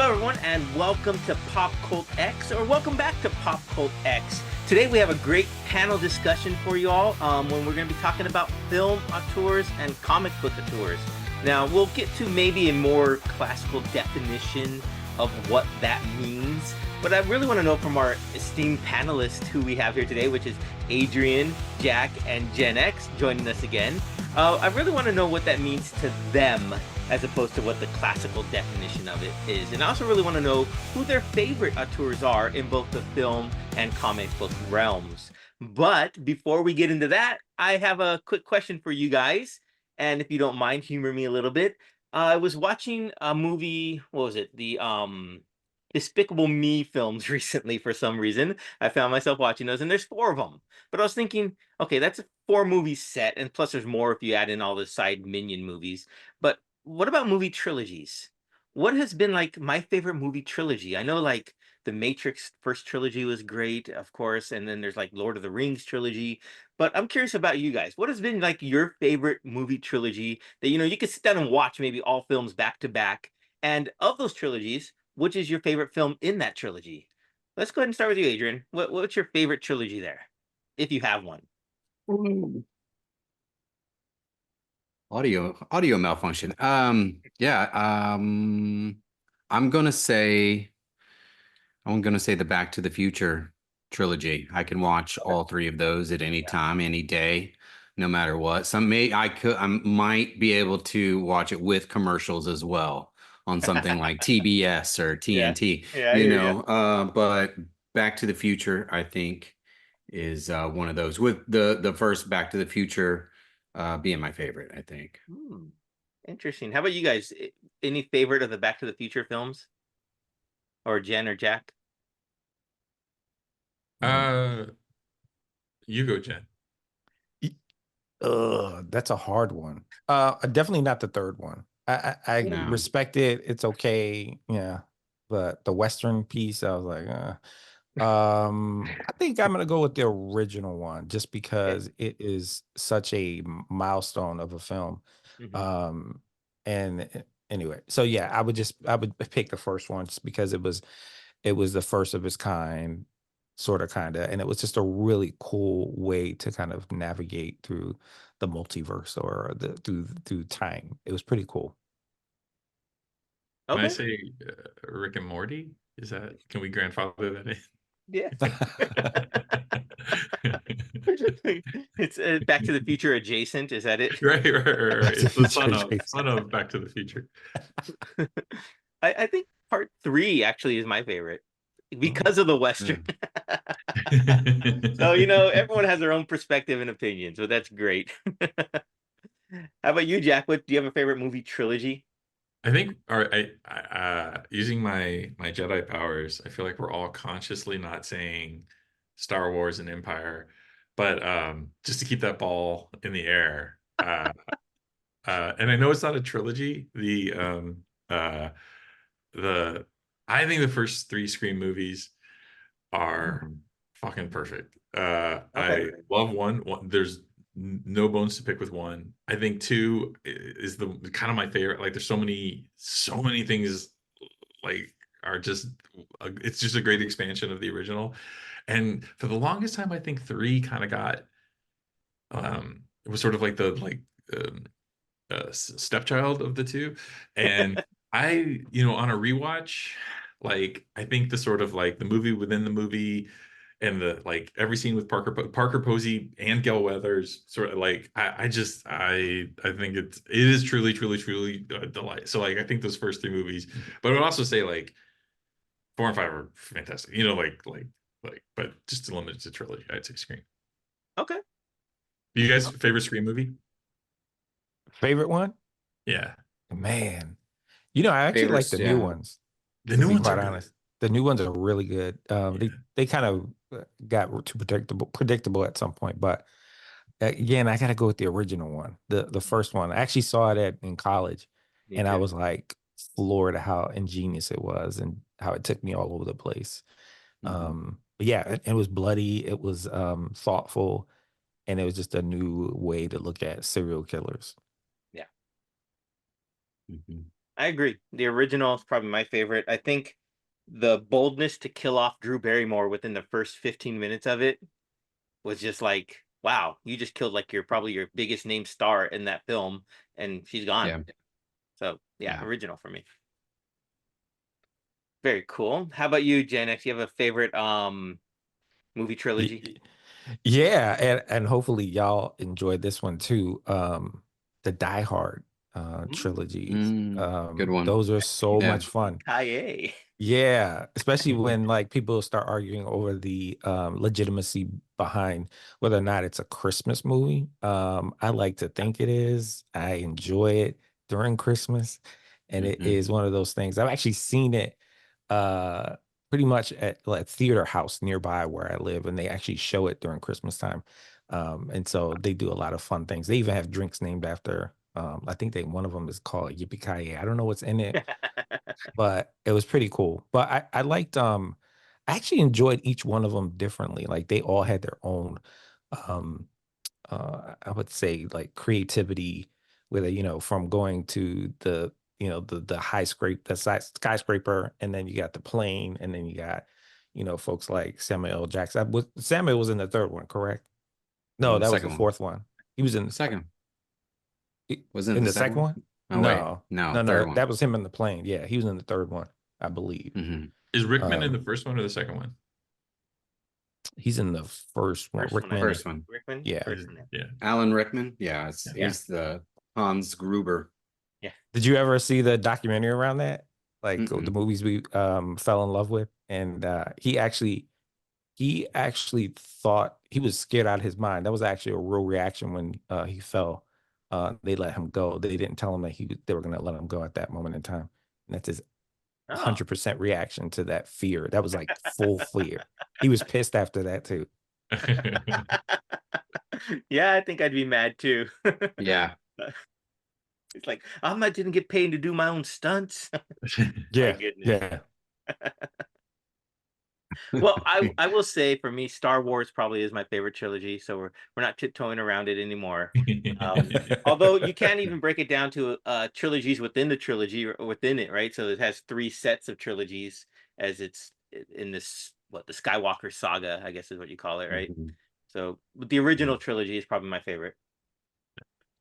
Hello, everyone, and welcome to PopCultX, or welcome back to PopCultX. Today, we have a great panel discussion for you all when we're going to be talking about film auteurs and comic book auteurs. Now, we'll get to maybe a more classical definition of what that means, but I really want to know from our esteemed panelists who we have here today, which is Adrian, Jack, and Gen X joining us again. I really want to know what that means to them as opposed to what the classical definition of it is. And I also really want to know who their favorite auteurs are in both the film and comic book realms. But before we get into that, I have a quick question for you guys. And if you don't mind, humor me a little bit. I was watching a movie, what was it? The Despicable Me films recently for some reason. I found myself watching those, and there's 4 of them. But I was thinking, okay, that's a 4-movie set, and plus there's more if you add in all the side minion movies. But what about movie trilogies? What has been like my favorite movie trilogy? I know like the Matrix first trilogy was great, of course, and then there's like Lord of the Rings trilogy. But I'm curious about you guys. What has been like your favorite movie trilogy that you could sit down and watch maybe all films back to back? And of those trilogies, which is your favorite film in that trilogy? Let's go ahead and start with you, Adrian. What's your favorite trilogy there, if you have one? Ooh. Audio malfunction. Yeah. I'm gonna say the Back to the Future trilogy. I can watch all 3 of those at any time, any day, no matter what. I might be able to watch it with commercials as well on something like TBS or Yeah, TNT, yeah, I hear you. but Back to the Future, I think, is one of those, with the first Back to the Future being my favorite, I think. Interesting. How about you guys? Any favorite of the Back to the Future films? Or Jen or Jack? Uh, you go, Jen. That's a hard one. Definitely not the third one. I No. respect it. It's okay. Yeah. But the Western piece, I was like, I think I'm gonna go with the original one just because it is such a milestone of a film. Mhm. Anyway, so yeah, I would pick the first one just because it was the first of its kind, sort of kind of, and it was just a really cool way to kind of navigate through the multiverse or through time. It was pretty cool. Can I Okay. say Rick and Morty? Can we grandfather that in? Yeah. It's Back to the Future adjacent. Is that it? Right. It's the son Jason. of Back to the Future. I think part 3 actually is my favorite because of the Western. So, everyone has their own perspective and opinion, so that's great. How about you, Jack? Do you have a favorite movie trilogy? I think, using my Jedi powers, I feel like we're all consciously not saying Star Wars and Empire, but just to keep that ball in the air. And I know it's not a trilogy. I think the first 3 Scream movies are fucking perfect. Okay. I love one. There's no bones to pick with 1. I think 2 is the kind of my favorite. Like, there's so many things like are just it's just a great expansion of the original. And for the longest time, I think 3 kind of got it was sort of like the stepchild of the 2. And on a rewatch, like, I think the sort of like the movie within the movie and the like every scene with Parker Posey and Gail Weathers, sort of like I think it is truly a delight. So like I think those first 3 movies, but I would also say like 4 and 5 are fantastic. But just to limit it to trilogy, I'd say Scream. Okay. You guys favorite Scream movie? Favorite one? Yeah. Man, I actually like the new ones. The To new be ones quite are honest, the new ones are really good. They kind of got too predictable at some point, but again, I got to go with the original one, the first one. I actually saw it in college, Me and I too. was like floored at how ingenious it was and how it took me all over the place. But yeah, it was bloody, it was thoughtful, and it was just a new way to look at serial killers. Yeah. I agree. The original is probably my favorite. I think the boldness to kill off Drew Barrymore within the first 15 minutes of it was just like, wow, you just killed like probably your biggest name star in that film, and she's gone. Yeah. So yeah, Yeah. original for me. Very cool. How about you, Gen X? You have a favorite movie trilogy? Yeah, and hopefully y'all enjoyed this one too. The Die Hard trilogies. Good one. Those are so Yeah. much fun. Kaye. Yeah, especially when like people start arguing over the legitimacy behind whether or not it's a Christmas movie. I like to think it is. I enjoy it during Christmas, and it is one of those things. I've actually seen it uh pretty much at like theater house nearby where I live, and they actually show it during Christmas time. And so they do a lot of fun things. They even have drinks named after I think one of them is called Yippee Ki I don't know what's in it, but it was pretty cool. But I liked I actually enjoyed each one of them differently. Like they all had their own um I would say like creativity with it, from going to the the skyscraper, and then you got the plane, and then you got folks like Samuel L. Jackson. Samuel was in the third one, correct? No, The that was the second one. fourth one. He was Second. i- Wasn't it in the the second second one? one. Oh wait. No, No, no, no, third that one. was him in the plane. Yeah, he was in the third one, I believe. Is Rickman in the Um, first one or the second one? he's in the first one. First one, I Rickman. think. First one. Rickman? Yeah. First one. Yeah. Alan Rickman. Yeah, Yeah. he's the Hans Gruber. Yeah. Did you ever see the documentary around that? Like the Mm-mm. movies we fell in love with? And he actually thought he was scared out of his mind. That was actually a real reaction when he fell. They let him go. They didn't tell him that they were gonna let him go at that moment in time. And that's his Oh. 100% reaction to that fear. That was like full fear. He was pissed after that too. Yeah, I think I'd be mad too. Yeah. It's like didn't get paid to do my own stunts. My Yeah, goodness. yeah. Well, I will say for me, Star Wars probably is my favorite trilogy, so we're not tiptoeing around it anymore. Although you can't even break it down to trilogies within the trilogy or within it, right? So it has three sets of trilogies as it's in this the Skywalker saga, I guess is what you call it, right? Mhm. So the original trilogy is probably my favorite.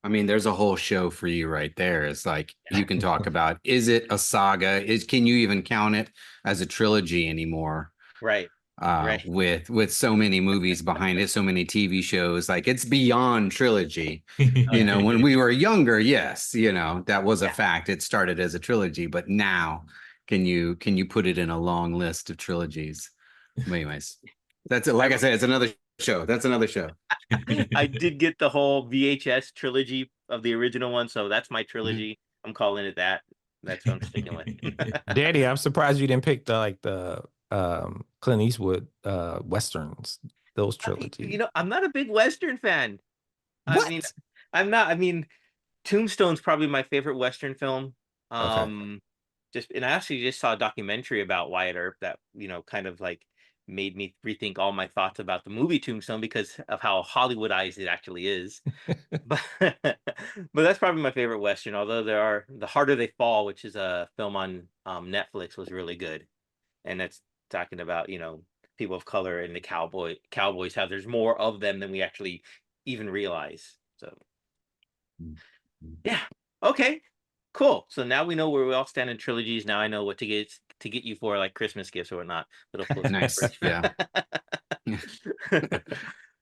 I mean, there's a whole show for you right there. It's like you can talk about, is it a saga? Can you even count it as a trilogy anymore? Right. Right. With so many movies behind it, so many TV shows, like it's beyond trilogy. Yeah. When we were younger, yes, that was a Yeah. fact. It started as a trilogy, but now can you put it in a long list of trilogies? Anyways, that's it. Like I said, it's another show. That's another show. I did get the whole VHS trilogy of the original one, so that's my trilogy. I'm calling it that. That's what I'm sticking with. Daddy, I'm surprised you didn't pick the Clint Eastwood westerns, those trilogies. I'm not a big Western fan. I mean, What? I'm not. I mean, Tombstone's probably my favorite Western film. Okay. And I actually just saw a documentary about Wyatt Earp that, kind of like made me rethink all my thoughts about the movie Tombstone because of how Hollywoodized it actually is. But but that's probably my favorite Western, although there are The Harder They Fall, which is a film on Netflix, was really good. And that's talking about, people of color and the cowboys, how there's more of them than we actually even realize. So yeah. Okay. Cool. So now we know where we all stand in trilogies. Now I know what to get you for like Christmas gifts or whatnot. Little close Nice. Yeah.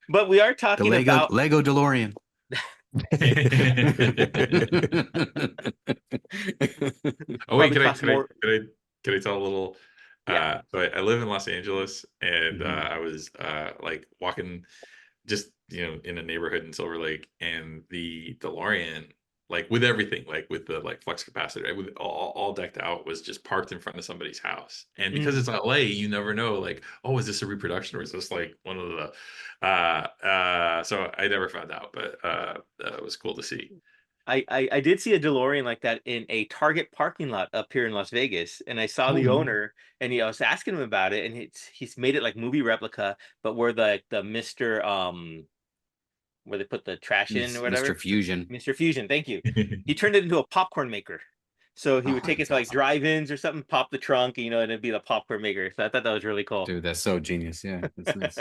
But we are The talking Lego about DeLorean. Oh wait, probably cost more. can I tell a little? Yeah. So I live in Los Angeles, and Mhm. I was like walking just in a neighborhood in Silver Lake, and the DeLorean, like with everything, like with the like flux capacitor, with all decked out, was just parked in front of somebody's house. And because it's LA, you never know, like, oh, is this a reproduction or is this like one of the so I never found out, but it was cool to see. I did see a DeLorean like that in a Target parking lot up here in Las Vegas, and I saw the owner, and I was asking him about it, and he's made it like movie replica, but where the Mister where they put the trash in or Mr. whatever, Fusion. Mr. Fusion, thank you. He turned it into a popcorn maker. So he would Oh, take it that's to like awesome. drive-ins or something, pop the trunk, and it'd be the popcorn maker. So I thought that was really cool. Dude, that's so genius. Yeah, that's nice.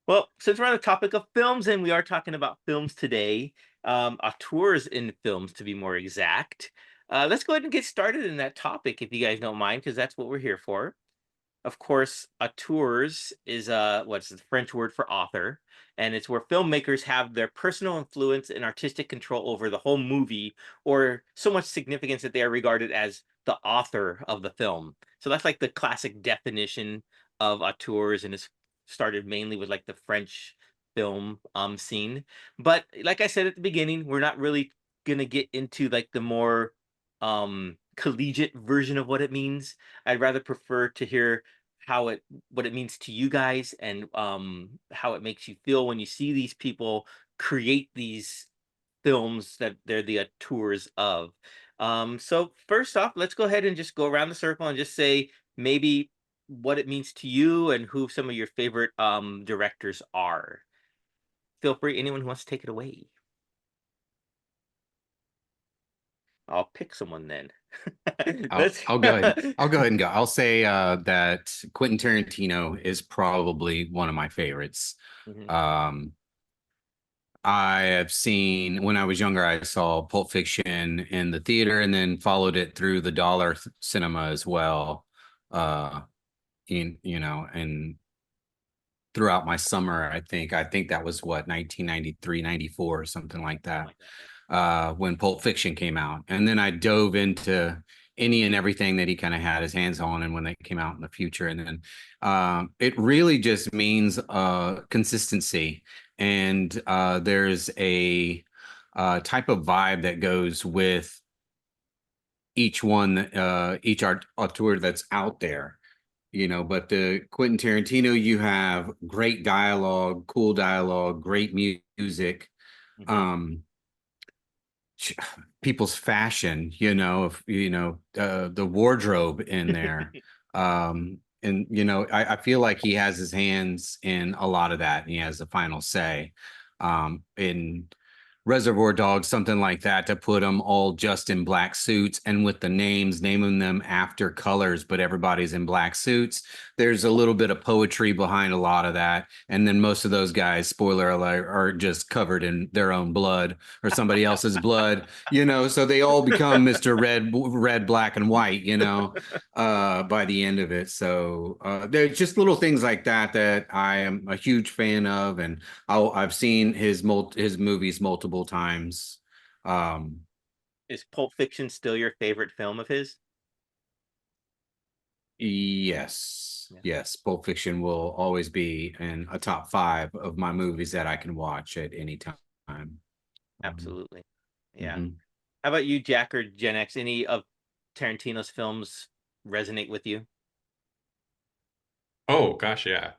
Well, since we're on the topic of films and we are talking about films today, auteurs in films to be more exact, let's go ahead and get started in that topic if you guys don't mind, because that's what we're here for. Of course, auteurs is what's the French word for author, and it's where filmmakers have their personal influence and artistic control over the whole movie, or so much significance that they are regarded as the author of the film. So that's like the classic definition of auteurs, and it's started mainly with like the French film scene. But like I said at the beginning, we're not really gonna get into like the more collegiate version of what it means. I'd rather prefer to hear what it means to you guys, and how it makes you feel when you see these people create these films that they're the tours of. So first off, let's go ahead and just go around the circle and just say maybe what it means to you and who some of your favorite directors are. Feel free, anyone who wants to take it away. I'll pick someone then. I'll Let's I'll go ahead. I'll go ahead and go. I'll say that Quentin Tarantino is probably one of my favorites. Mhm. Um, I have seen when I was younger, I saw Pulp Fiction in the theater and then followed it through the dollar cinema as well. Uh, and throughout my summer, I think that was what 1993, 94 or something like that. Like that, yeah. When Pulp Fiction came out. And then I dove into any and everything that he kind of had his hands on and when they came out in the future. And then it really just means consistency. And there's a type of vibe that goes with each one, each auteur that's out there. But the Quentin Tarantino, you have great dialogue, cool dialogue, great music. Mhm. Um, people's fashion, the wardrobe in there. And I feel like he has his hands in a lot of that, and he has the final say. In Reservoir Dogs, something like that, to put them all just in black suits and with the names, naming them after colors, but everybody's in black suits. There's a little bit of poetry behind a lot of that. And then most of those guys, spoiler alert, are just covered in their own blood or somebody else's blood, so they all become Mr. Red, black, and white, by the end of it. So there's just little things like that I am a huge fan of, and I've seen his movies multiple times. Is Pulp Fiction still your favorite film of his? Yes, Yeah, yes, Pulp Fiction will always be in a top 5 of my movies that I can watch at any time. absolutely. Yeah. Mhm. How about you, Jack or Gen X? Any of Tarantino's films resonate with you? Oh gosh, yeah.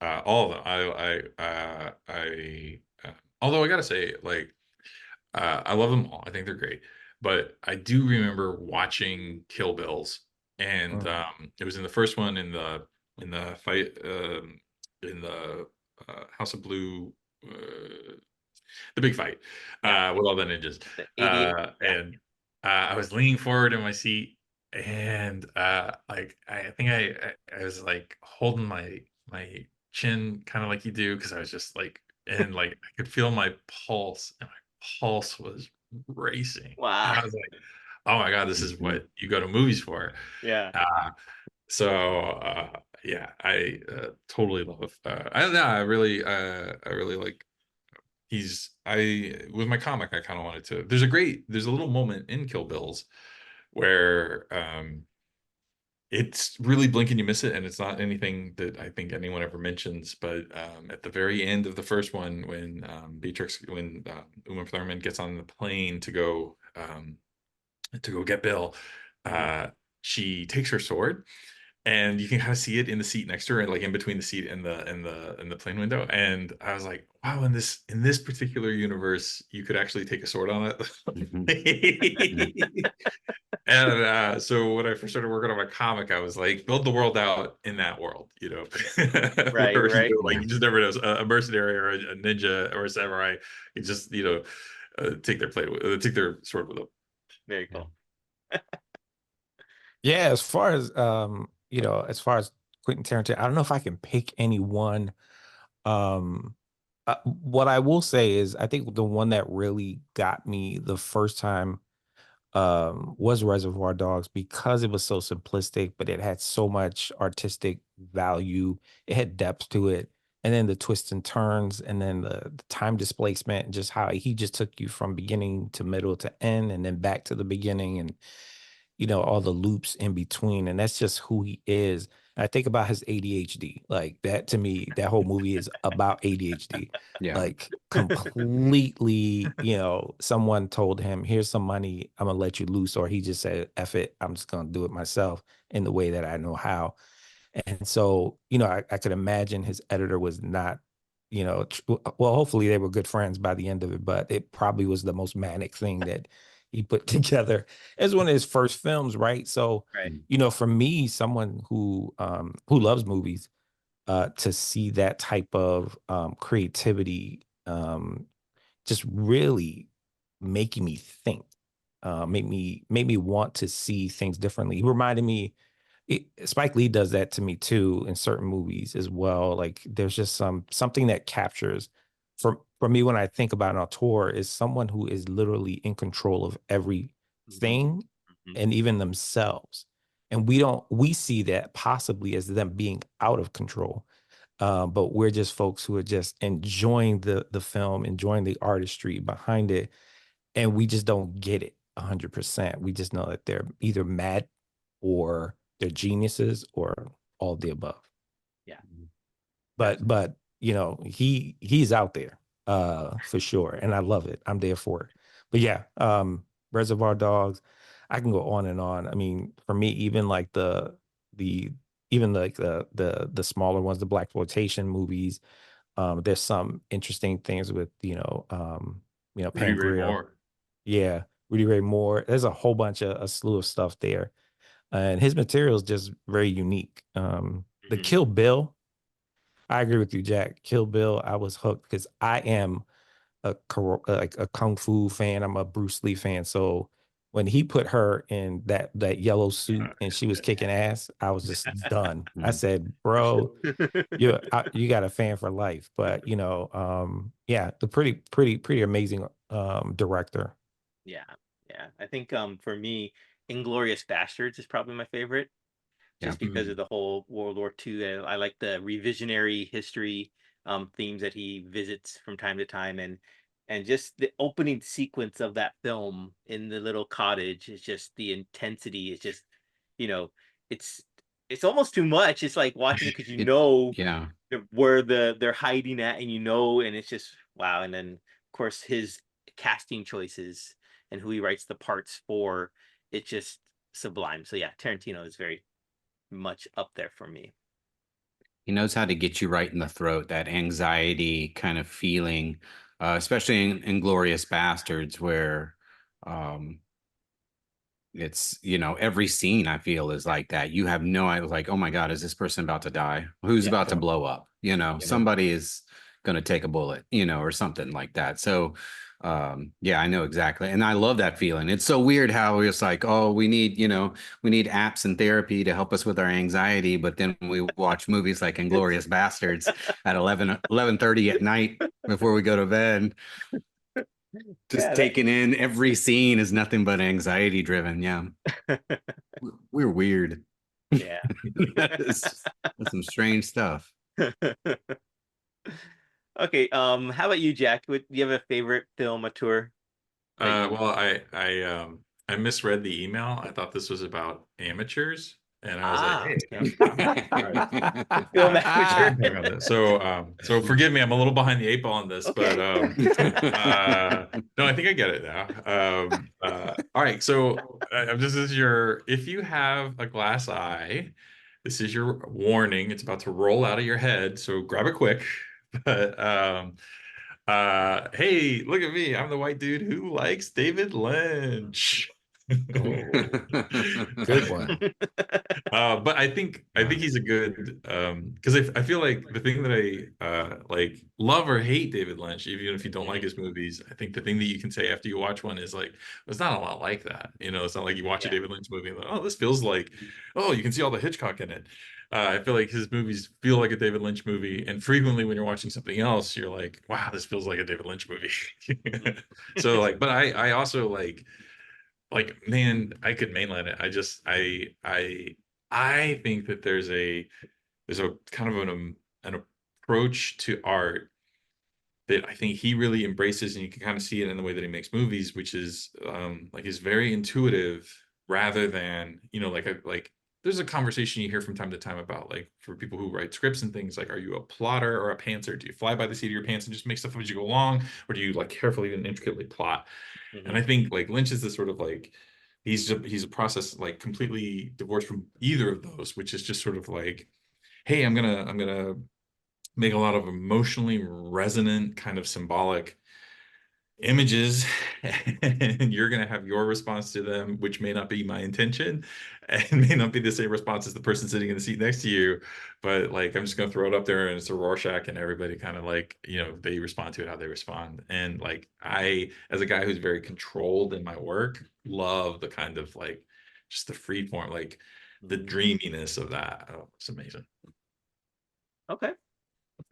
All of them. Although I gotta say, like, I love them all. I think they're great. But I do remember watching Kill Bills, and Mm. it was in the first one in the fight in the House of Blue, the big fight Yeah, with all the ninjas. the 88. Yeah. And I was leaning forward in my seat, and like I think I was like holding my chin kind of like you do, because I was just like, and like I could feel my pulse, and my pulse was racing, and Wow. I was like, oh my God, this is Mhm. what you go to movies for. Yeah. uh so yeah, I totally love I really like, he's I with my comic, I kind of wanted to, there's a little moment in Kill Bills where it's really blink and you miss it, and it's not anything that I think anyone ever mentions, but at the very end of the first one, when Uma Thurman gets on the plane to go get Bill, Mhm. uh she takes her sword, and you can kind of see it in the seat next to her, and like in between the seat and the plane window. And I was like, wow, in this particular universe, you could actually take a sword on Mhm. Mhm. it. And so when I first started working on my comic, I was like, build the world out in that world, Right, where right. like Yeah. you just never know, a mercenary or a ninja or a samurai, you just take their sword with them. Very cool. Yeah, as far as as far as Quentin Tarantino, I don't know if I can pick any one. What I will say is I think the one that really got me the first time was Reservoir Dogs, because it was so simplistic, but it had so much artistic value. It had depth to it. And then the twists and turns, and then the time displacement, and just how he just took you from beginning to middle to end, and then back to the beginning, and all the loops in between. And that's just who he is. And I think about his ADHD. Like that, to me, that whole movie is about ADHD. Yeah. Like completely, someone told him, here's some money, I'm gonna let you loose. Or he just said, F it, I'm just gonna do it myself in the way that I know how. And so, I could imagine his editor was not, well, hopefully they were good friends by the end of it, but it probably was the most manic thing that he put together. As one of his first films, right? So, Right. for me, someone who loves movies, to see that type of creativity, just really making me think, made me want to see things differently. He reminded me, Spike Lee does that to me too in certain movies as well. Like there's just something that captures, for me, when I think about an auteur, is someone who is literally in control of everything, Mhm. and even themselves. And we see that possibly as them being out of control. But we're just folks who are just enjoying the film, enjoying the artistry behind it, and we just don't get it 100%. We just know that they're either mad, or they're geniuses, or all of the above. Yeah. But he's out there, for sure, and I love it. I'm there for it. But yeah, Reservoir Dogs, I can go on and on. I mean, for me, even like the even like the smaller ones, the blaxploitation movies, there's some interesting things with Rudy Ray Pangria. Moore. Yeah, Rudy Ray Moore. There's a whole bunch of a slew of stuff there, and his material is just very unique. The Mhm. Kill Bill, I agree with you, Jack. Kill Bill, I was hooked because I am like a kung fu fan. I'm a Bruce Lee fan. So when he put her in that yellow suit and she was kicking ass, I was just done. I said, bro, you got a fan for life. But yeah, the pretty amazing director. Yeah, yeah. I think for me, Inglorious Bastards is probably my favorite, Yeah. just because of the whole World War II. I like the revisionary history themes that he visits from time to time, and just the opening sequence of that film in the little cottage is just the intensity is just, you know, it's it's almost too much. It's like watching it because Yeah. where they're hiding at, and and it's just wow. And then of course his casting choices and who he writes the parts for, it's just sublime. So yeah, Tarantino is very much up there for me. He knows how to get you right in the throat, that anxiety kind of feeling, especially in Inglorious Bastards, where um, it's, every scene I feel is like that. You have no idea, like, oh my God, is this person about to die? Who's Yeah. about to blow up? Yeah. Somebody is going to take a bullet, or something like that. So, yeah, I know exactly. And I love that feeling. It's so weird how it's like, oh, we need apps and therapy to help us with our anxiety. But then we watch movies like Inglorious Bastards at 11:30 at night before we go to bed. Just Yeah, taking in every scene is nothing but anxiety driven. Yeah. We're weird. yeah. That's some strange stuff. Okay, how about you, Jack? Do you have a favorite film or tour that you Well, I misread the email. I thought this was about amateurs, and I was like, hey, okay. all right. Film amateur? Hang on there. So forgive me, I'm a little behind the eight ball on this, but Okay. no, I think I get it now. All right, so this is if you have a glass eye, this is your warning. It's about to roll out of your head, so grab it quick. But hey, look at me. I'm the white dude who likes David Lynch. Good one. But I think he's a good because I feel like the thing that I like love or hate David Lynch, even if you don't like his movies, I think the thing that you can say after you watch one is like, it's not a lot like that. You know, it's not like you watch a Yeah. David Lynch movie and like, oh, this feels like, oh, you can see all the Hitchcock in it. I feel like his movies feel like a David Lynch movie, and frequently when you're watching something else, you're like, wow, this feels like a David Lynch movie. So like, but I also like man, I could mainline it. I think that there's a kind of an approach to art that I think he really embraces, and you can kind of see it in the way that he makes movies, which is like is very intuitive rather than, you know, like there's a conversation you hear from time to time about like for people who write scripts and things like, are you a plotter or a pantser? Do you fly by the seat of your pants and just make stuff up as you go along, or do you like carefully and intricately plot? And I think like Lynch is this sort of like he's a process like completely divorced from either of those, which is just sort of like, hey, I'm gonna make a lot of emotionally resonant kind of symbolic images, and you're going to have your response to them, which may not be my intention and may not be the same response as the person sitting in the seat next to you, but like I'm just going to throw it up there and it's a Rorschach, and everybody kind of like, you know, they respond to it how they respond. And like I, as a guy who's very controlled in my work, love the kind of like just the free form, like the dreaminess of that. Oh, it's amazing. Okay.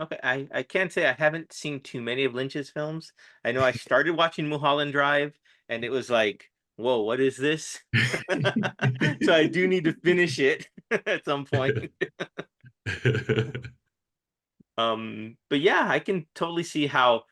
Okay, I can't say I haven't seen too many of Lynch's films. I know I started watching Mulholland Drive, and it was like, whoa, what is this? So I do need to finish it at some point. But yeah, I can totally see how,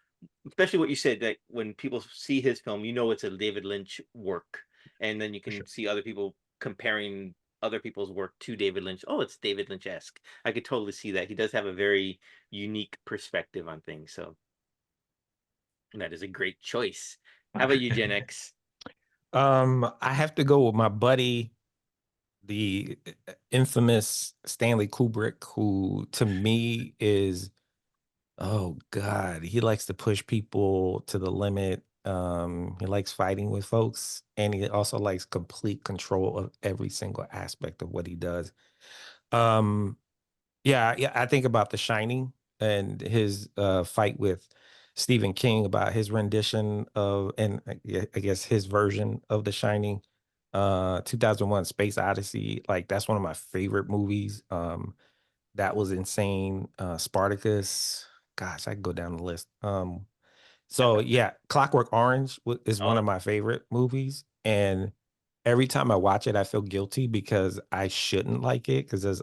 especially what you said, that when people see his film, you know it's a David Lynch work, and then you can see other people comparing other people's work to David Lynch. Oh, it's David Lynch-esque. I could totally see that. He does have a very unique perspective on things, so that is a great choice. How about you, Gen X? I have to go with my buddy, the infamous Stanley Kubrick, who to me is, oh God, he likes to push people to the limit. He likes fighting with folks, and he also likes complete control of every single aspect of what he does. Um, yeah, I think about The Shining and his fight with Stephen King about his rendition of, and I guess his version of The Shining. 2001 Space Odyssey, like that's one of my favorite movies. That was insane. Spartacus, gosh, I could go down the list. So yeah, Clockwork Orange is one Oh, of my favorite movies, and every time I watch it, I feel guilty because I shouldn't like it because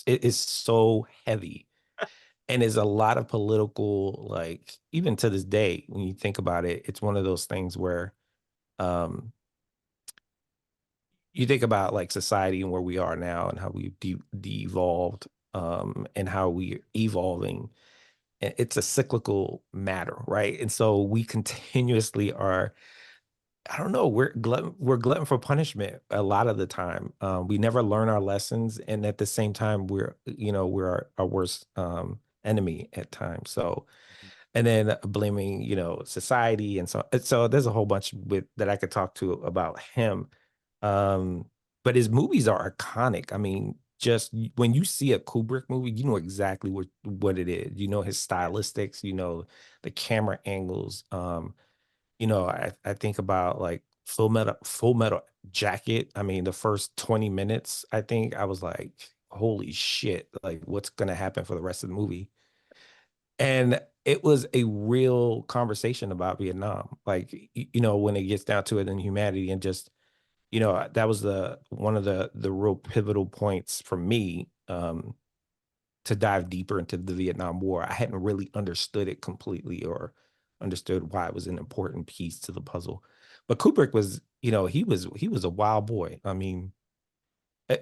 it is so heavy, and there's a lot of political, like even to this day, when you think about it, it's one of those things where um, you think about like society and where we are now and how we've de-evolved, and how we're evolving. It's a cyclical matter, right? And so we continuously are, I don't know, we're glutton for punishment a lot of the time. We never learn our lessons, and at the same time, we're our worst enemy at times. So, and then blaming, society, and so there's a whole bunch with that I could talk to about him. Um, but his movies are iconic. I mean, just when you see a Kubrick movie, you know exactly what it is. You know his stylistics. You know the camera angles. I think about like Full Metal Jacket. I mean, the first 20 minutes, I think I was like, holy shit, like what's gonna happen for the rest of the movie? And it was a real conversation about Vietnam. Like, when it gets down to it in humanity, and just, that was the one of the real pivotal points for me, to dive deeper into the Vietnam War. I hadn't really understood it completely, or understood why it was an important piece to the puzzle. But Kubrick was, he was a wild boy. I mean,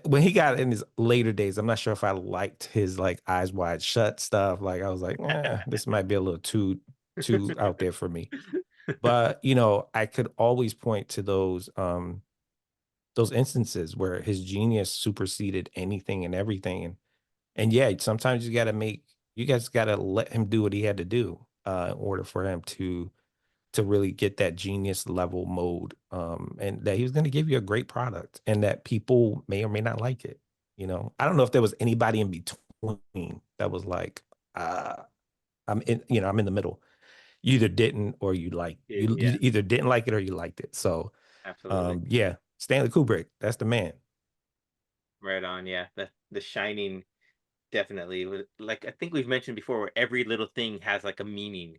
when he got in his later days, I'm not sure if I liked his like Eyes Wide Shut stuff. Like I was like, this might be a little too out there for me. But I could always point to those instances where his genius superseded anything and everything. And yeah, sometimes you guys got to let him do what he had to do, in order for him to to really get that genius level mode, and that he was going to give you a great product, and that people may or may not like it. You know, I don't know if there was anybody in between that was like, I'm in, you know, I'm in the middle. You either didn't or Yeah, you either didn't like it or you liked it. So, absolutely. yeah, Stanley Kubrick, that's the man. Right on. Yeah, the Shining definitely like I think we've mentioned before, where every little thing has like a meaning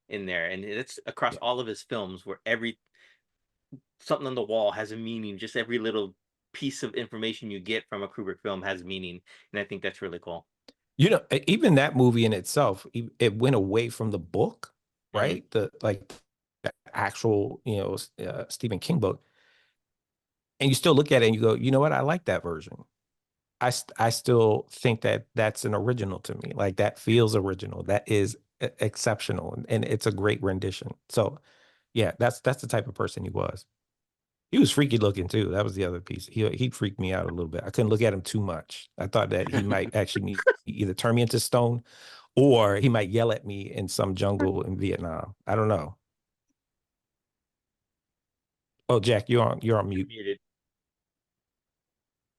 in there, and it's across Yeah. all of his films, where every something on the wall has a meaning. Just every little piece of information you get from a Kubrick film has meaning, and I think that's really cool. You know, even that movie in itself, it went away from the book, Mhm. right? The actual, you know, Stephen King book, and you still look at it and you go, you know what? I like that version. I still think that that's an original to me. Like that feels original. That is exceptional, and it's a great rendition. So, yeah, that's the type of person he was. He was freaky looking too. That was the other piece. He freaked me out a little bit. I couldn't look at him too much. I thought that he might actually either turn me into stone, or he might yell at me in some jungle in Vietnam. I don't know. Oh, Jack, you're on You're mute. muted.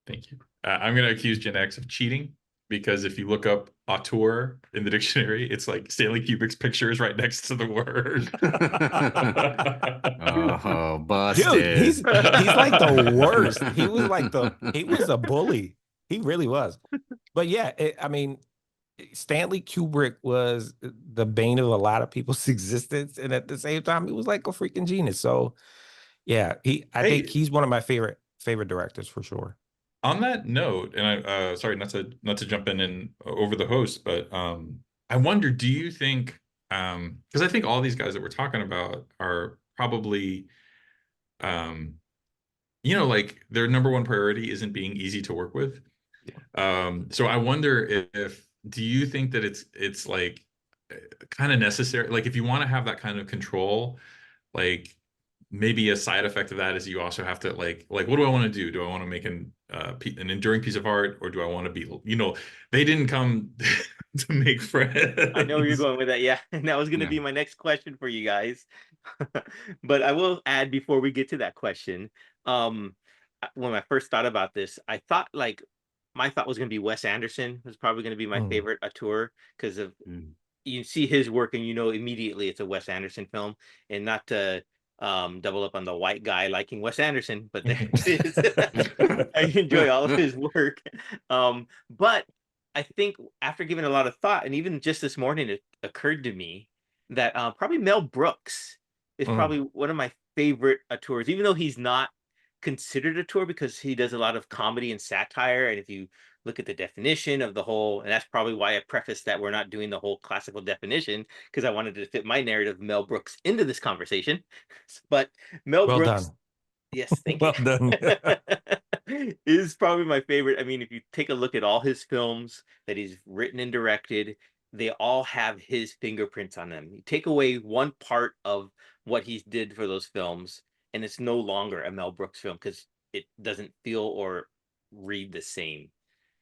Thank you. I'm going to accuse Gen X of cheating because if you look up auteur in the dictionary, it's like Stanley Kubrick's picture is right next to the word. Oh, Dude, busted. he's like the worst. He was a bully. He really was. But yeah, I mean, Stanley Kubrick was the bane of a lot of people's existence, and at the same time, he was like a freaking genius. So yeah, I think Hey, he's one of my favorite directors for sure. on that note, and I sorry not to jump in and over the host, but I wonder, do you think because I think all these guys that we're talking about are probably you know, like their number one priority isn't being easy to work with. So I wonder if do you think that it's like kind of necessary, like if you want to have that kind of control, like maybe a side effect of that is you also have to like what do I want to do? Do I want to make an enduring piece of art, or do I want to be, you know, they didn't come to make I know where you're friends. going with that. Yeah, and that was going to Yeah. be my next question for you guys. But I will add before we get to that question. Um, when I first thought about this, I thought like my thought was going to be Wes Anderson was probably going to be my Mm. favorite auteur because of Mm. you see his work and you know immediately it's a Wes Anderson film, and not to double up on the white guy liking Wes Anderson, but there it is. I enjoy all of his work. But I think after giving a lot of thought, and even just this morning, it occurred to me that probably Mel Brooks is Mm. probably one of my favorite auteurs, even though he's not considered a tour because he does a lot of comedy and satire. And if you look at the definition of the whole, and that's probably why I prefaced that we're not doing the whole classical definition, because I wanted to fit my narrative of Mel Brooks into this conversation. But Mel Well Brooks, done. yes, thank you, Well done. is probably my favorite. I mean, if you take a look at all his films that he's written and directed, they all have his fingerprints on them. You take away one part of what he did for those films, and it's no longer a Mel Brooks film because it doesn't feel or read the same.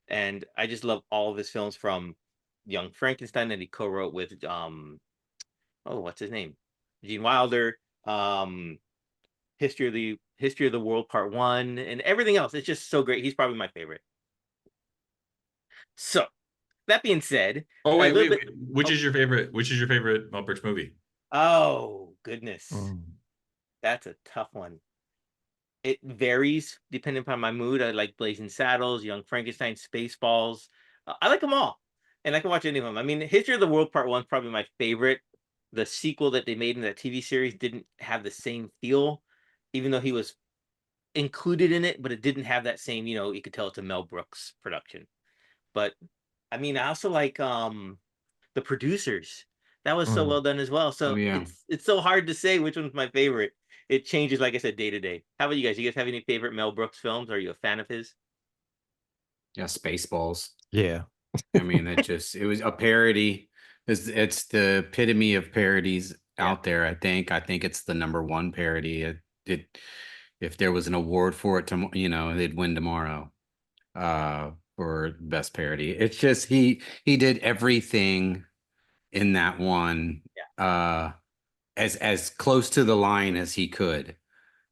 And I just love all of his films, from Young Frankenstein that he co-wrote with oh, what's his name? Gene Wilder, um History of the World Part 1, and everything else. It's just so great. He's probably my favorite. So, that being said, Oh a wait, little wait, bit. wait. Which Oh, is your favorite? Which is your favorite Mel Brooks movie? oh goodness, Mm. that's a tough one. It varies depending upon my mood. I like Blazing Saddles, Young Frankenstein, Spaceballs. I like them all, and I can watch any of them. I mean, History of the World Part 1 is probably my favorite. The sequel that they made in that TV series didn't have the same feel, even though he was included in it, but it didn't have that same, you know, you could tell it's a Mel Brooks production. But I mean, I also like The Producers. That was so Mm. well done as well. Oh So yeah. it's so hard to say which one's my favorite. It changes, like I said, day to day. How about you guys? You guys have any favorite Mel Brooks films? Are you a fan of his? Yeah, Spaceballs. Yeah. I mean, it was a parody. It's the epitome of parodies Yeah. out there. I think it's the number one parody. It if there was an award for it to, you know, they'd win tomorrow. For best parody. It's just he did everything in that one. Yeah. as close to the line as he could,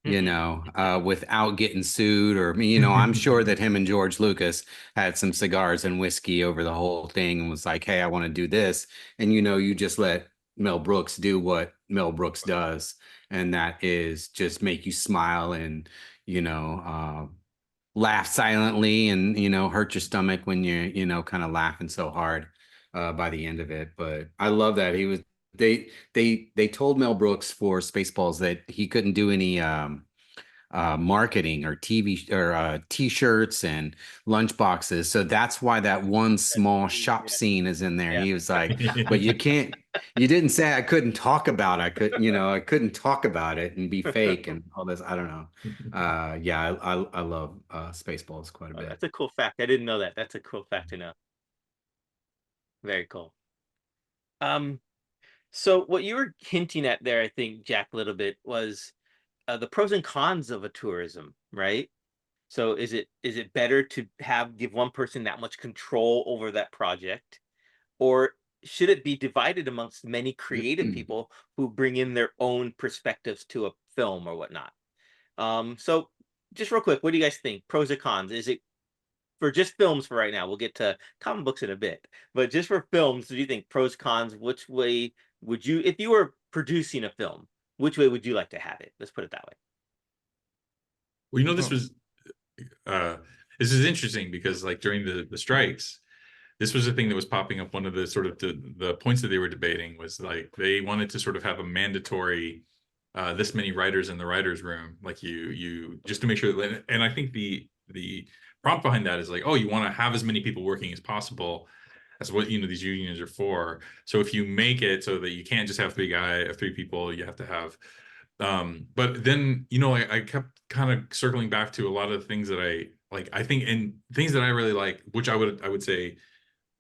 without getting sued or, I'm sure that him and George Lucas had some cigars and whiskey over the whole thing and was like, hey, I want to do this. And, you just let Mel Brooks do what Mel Brooks does. And that is just make you smile and, laugh silently and, hurt your stomach when you're, kind of laughing so hard by the end of it. But I love that they told Mel Brooks for Spaceballs that he couldn't do any marketing or TV or t-shirts and lunch boxes. So that's why that one small shop scene is in there. Yeah. He was like, but you didn't say I couldn't talk about it. I couldn't talk about it and be fake and all this. I don't know. Yeah, I love Spaceballs quite a bit. That's a cool fact. I didn't know that. That's a cool fact to know. Very cool. So what you were hinting at there, I think, Jack, a little bit was the pros and cons of a tourism, right? So is it better to give one person that much control over that project, or should it be divided amongst many creative people who bring in their own perspectives to a film or whatnot? So just real quick, what do you guys think? Pros or cons? Is it for just films for right now? We'll get to comic books in a bit, but just for films, do you think pros, cons? Which way would you, if you were producing a film, which way would you like to have it? Let's put it that way. Well, this is interesting because like during the strikes, this was a thing that was popping up. One of the sort of the points that they were debating was like they wanted to sort of have a mandatory this many writers in the writers room, like you just to make sure that, and I think the prompt behind that is like, oh, you want to have as many people working as possible. That's what these unions are for. So if you make it so that you can't just have three people, you have to have but then I kept kind of circling back to a lot of the things that I like, I think, and things that I really like, which I would say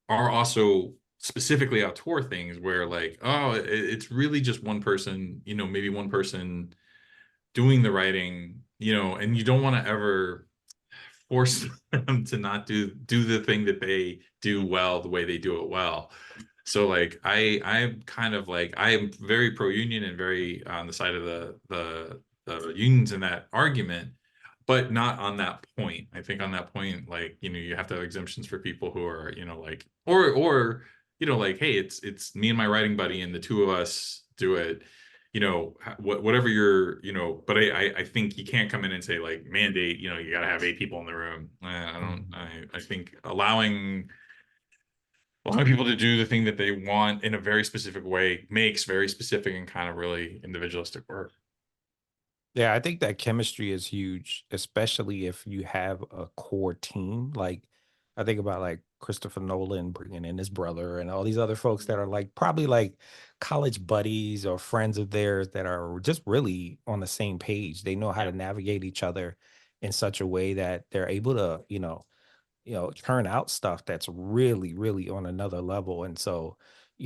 are also specifically auteur things where like, oh, it's really just one person, maybe one person doing the writing, and you don't want to ever force them to not do the thing that they do well the way they do it well. So like I'm kind of like, I am very pro union and very on the side of the unions in that argument, but not on that point. I think on that point, like, you have to have exemptions for people who are, like, or like, hey, it's me and my writing buddy and the two of us do it, whatever you're, but I think you can't come in and say like mandate, you got to have 8 people in the room. I think allowing people to do the thing that they want in a very specific way makes very specific and kind of really individualistic work. Yeah, I think that chemistry is huge, especially if you have a core team. Like, I think about like Christopher Nolan bringing in his brother and all these other folks that are like probably like college buddies or friends of theirs that are just really on the same page. They know how to navigate each other in such a way that they're able to, churn out stuff that's really, really on another level. And so,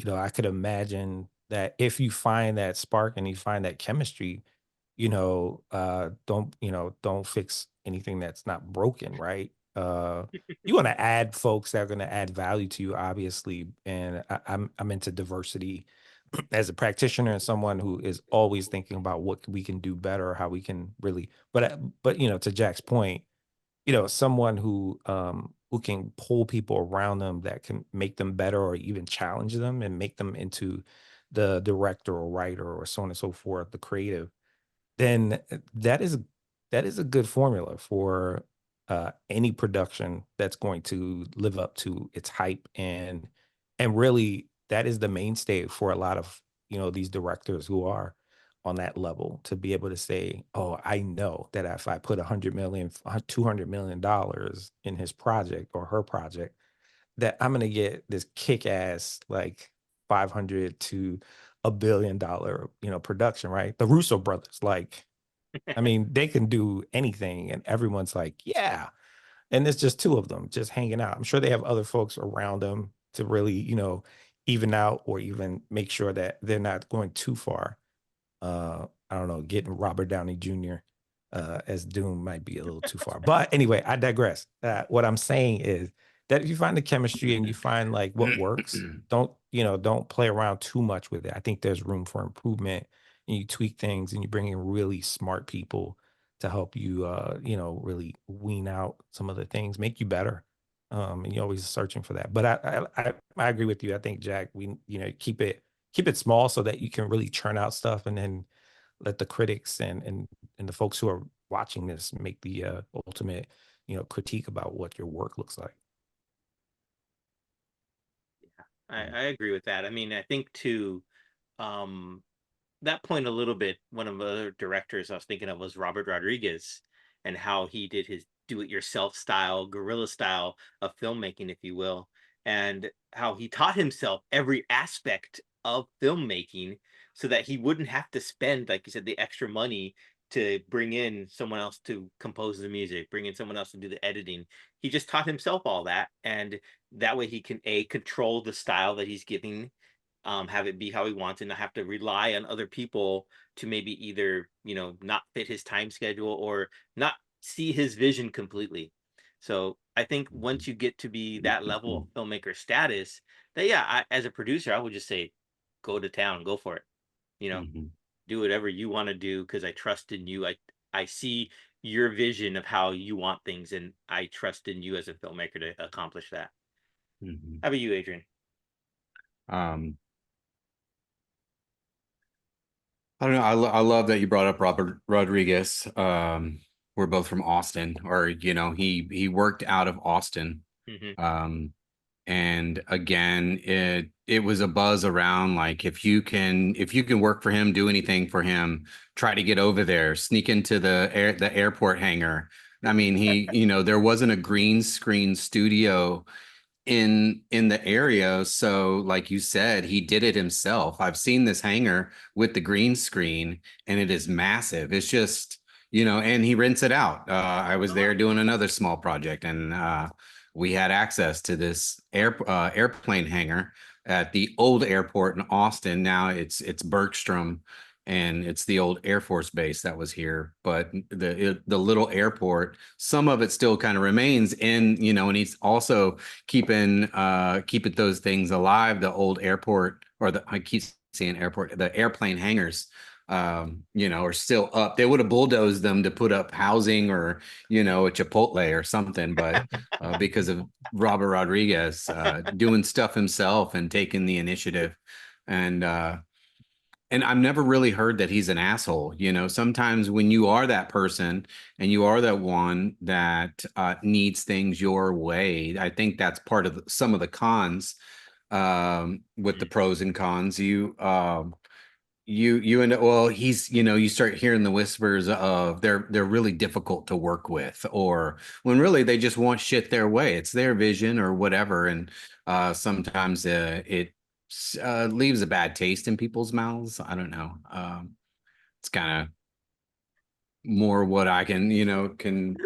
I could imagine that if you find that spark and you find that chemistry, don't fix anything that's not broken, right? You want to add folks that are going to add value to you, obviously. And I'm into diversity as a practitioner and someone who is always thinking about what we can do better, how we can really, but to Jack's point, someone who can pull people around them that can make them better or even challenge them and make them into the director or writer or so on and so forth, the creative, then that is a good formula for any production that's going to live up to its hype, and really that is the mainstay for a lot of these directors who are on that level, to be able to say, oh, I know that if I put 100 million, $200 million in his project or her project, that I'm going to get this kick-ass like 500 to $1 billion production, right? The Russo brothers, like, I mean, they can do anything and everyone's like, yeah. And it's just 2 of them just hanging out. I'm sure they have other folks around them to really, even out or even make sure that they're not going too far. I don't know, getting Robert Downey Jr. As Doom might be a little too far. But anyway, I digress. What I'm saying is that if you find the chemistry and you find like what works, don't play around too much with it. I think there's room for improvement and you tweak things, and you bring in really smart people to help you, really wean out some of the things, make you better. And you're always searching for that. But I agree with you. I think, Jack, we, keep it small so that you can really churn out stuff, and then let the critics and the folks who are watching this make the ultimate, critique about what your work looks like. I agree with that. I mean, I think too, um, that point a little bit, one of the other directors I was thinking of was Robert Rodriguez, and how he did his do-it-yourself style, guerrilla style of filmmaking, if you will, and how he taught himself every aspect of filmmaking so that he wouldn't have to spend, like you said, the extra money to bring in someone else to compose the music, bring in someone else to do the editing. He just taught himself all that, and that way he can control the style that he's giving, have it be how he wants, and not have to rely on other people to maybe either, not fit his time schedule or not see his vision completely. So I think once you get to be that level of filmmaker status, that yeah, as a producer, I would just say, go to town, go for it. You know, Mhm. do whatever you want to do because I trust in you. I see your vision of how you want things, and I trust in you as a filmmaker to accomplish that. Mhm. How about you, Adrian? Um, I don't know. I love that you brought up Robert Rodriguez. We're both from Austin, or he worked out of Austin. Hmm. Um, and again, it was a buzz around, like, if you can work for him, do anything for him, try to get over there, sneak into the airport hangar. I mean, there wasn't a green screen studio in the area, so like you said, he did it himself. I've seen this hangar with the green screen, and it is massive. It's just, and he rents it out. I was there doing another small project, and we had access to this airplane hangar at the old airport in Austin. Now it's Bergstrom, and it's the old Air Force base that was here. But the little airport, some of it still kind of remains in, and he's also keeping those things alive. The old airport, or I keep saying airport, the airplane hangars, are still up. They would have bulldozed them to put up housing, or a Chipotle or something, but because of Robert Rodriguez doing stuff himself and taking the initiative. And I've never really heard that he's an asshole. Sometimes when you are that person, and you are that one that needs things your way, I think that's part of some of the cons, with the pros and cons. You end up, well, you start hearing the whispers of they're really difficult to work with, or when really they just want shit their way. It's their vision or whatever. And sometimes it leaves a bad taste in people's mouths. I don't know. It's kind of more what I can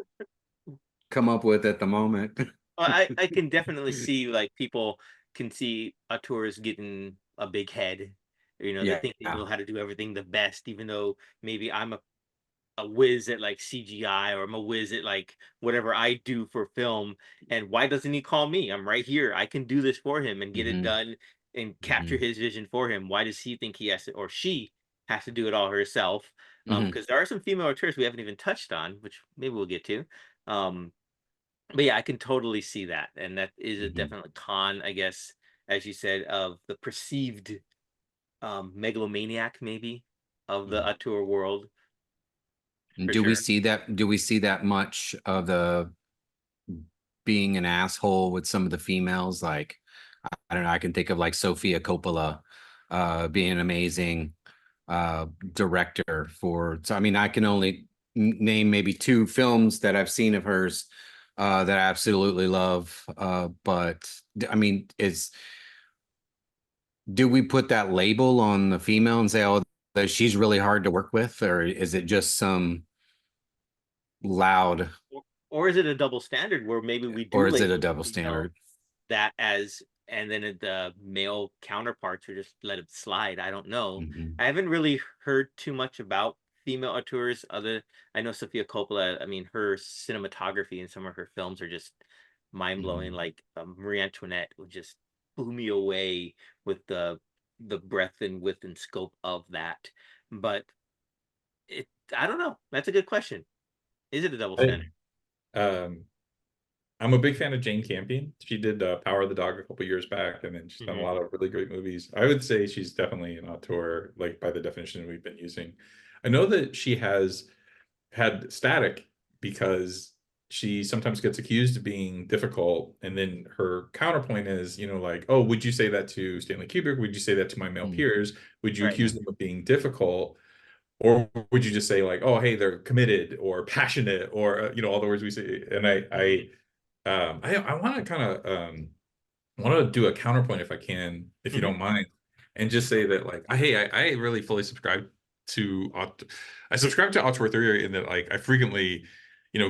come up with at the moment. Well, I can definitely see, like, people can see auteurs getting a big head. They Yeah. think they know how to do everything the best, even though maybe I'm a whiz at like CGI, or I'm a whiz at like whatever I do for film. And why doesn't he call me? I'm right here. I can do this for him and get it Hmm. done and capture Hmm. his vision for him. Why does he think he has to, or she has to do it all herself? Hmm. Because there are some female auteurs we haven't even touched on, which maybe we'll get to. Um, but yeah, I can totally see that, and that is a Hmm. definite con, I guess, as you said, of the perceived megalomaniac, maybe, of the auteur world, for Do we sure. see that? Do we see that much of the being an asshole with some of the females? Like, I don't know. I can think of like Sofia Coppola, being an amazing director for. So I mean, I can only name maybe two films that I've seen of hers that I absolutely love. But I mean, do we put that label on the female and say, oh, that she's really hard to work with, or is it just some loud, Or is it a double standard where maybe we or do is it a label double the female standard? that as, and then the male counterparts are just let it slide? I don't know. Hmm. I haven't really heard too much about female auteurs. I know Sofia Coppola. I mean, her cinematography in some of her films are just mind blowing. Hmm. Like, Marie Antoinette would just blew me away with the breadth and width and scope of that. but I don't know. That's a good question. Is it a double I, standard? um, I'm a big fan of Jane Campion. She did Power of the Dog a couple years back, and then she's done a lot of really great movies. I would say she's definitely an auteur, like by the definition we've been using. I know that she has had static because she sometimes gets accused of being difficult, and then her counterpoint is, like, oh, would you say that to Stanley Kubrick? Would you say that to my male peers? Would you Right. accuse them of being difficult? Or would you just say like, oh, hey, they're committed or passionate, or all the words we say? And I want to kind of want to do a counterpoint if I can, if you don't mind, and just say that like, I really fully subscribe to I subscribe to auteur theory in that like I frequently,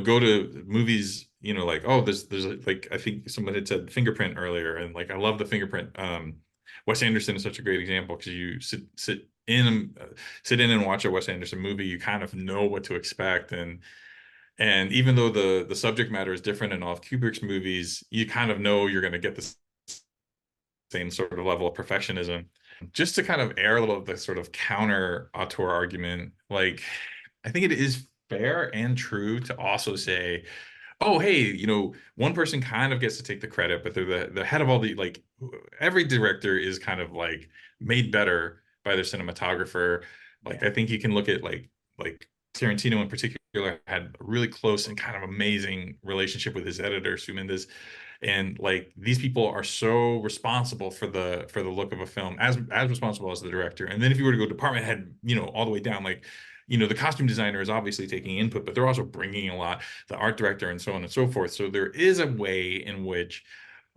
go to movies, like, oh, there's like, I think someone had said Fingerprint earlier, and like I love the Fingerprint. Wes Anderson is such a great example because you sit in and watch a Wes Anderson movie, you kind of know what to expect, and even though the subject matter is different in all of Kubrick's movies, you kind of know you're going to get the same sort of level of perfectionism. Just to kind of air a little of the sort of counter auteur argument, like I think it is fair and true to also say, oh, hey, one person kind of gets to take the credit, but they're the head of all the, like, every director is kind of like made better by their cinematographer. Like, I think you can look at like Tarantino in particular had a really close and kind of amazing relationship with his editor, Sue Mendes. And like these people are so responsible for the look of a film, as responsible as the director. And then if you were to go department head, all the way down, like, the costume designer is obviously taking input, but they're also bringing a lot, the art director and so on and so forth. So there is a way in which,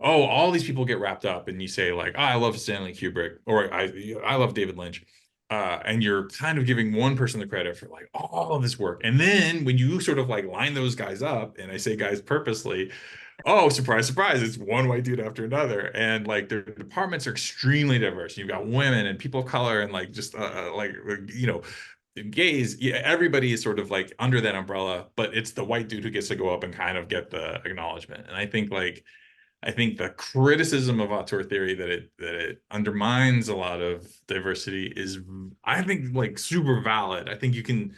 oh, all these people get wrapped up and you say like, oh, I love Stanley Kubrick, or I love David Lynch. And you're kind of giving one person the credit for like all of this work. And then when you sort of like line those guys up, and I say guys purposely, oh, surprise, surprise, it's one white dude after another. And like their departments are extremely diverse. You've got women and people of color and like just gays. Yeah, everybody is sort of like under that umbrella, but it's the white dude who gets to go up and kind of get the acknowledgement. And I think the criticism of auteur theory that it undermines a lot of diversity is, I think, like super valid. I think you can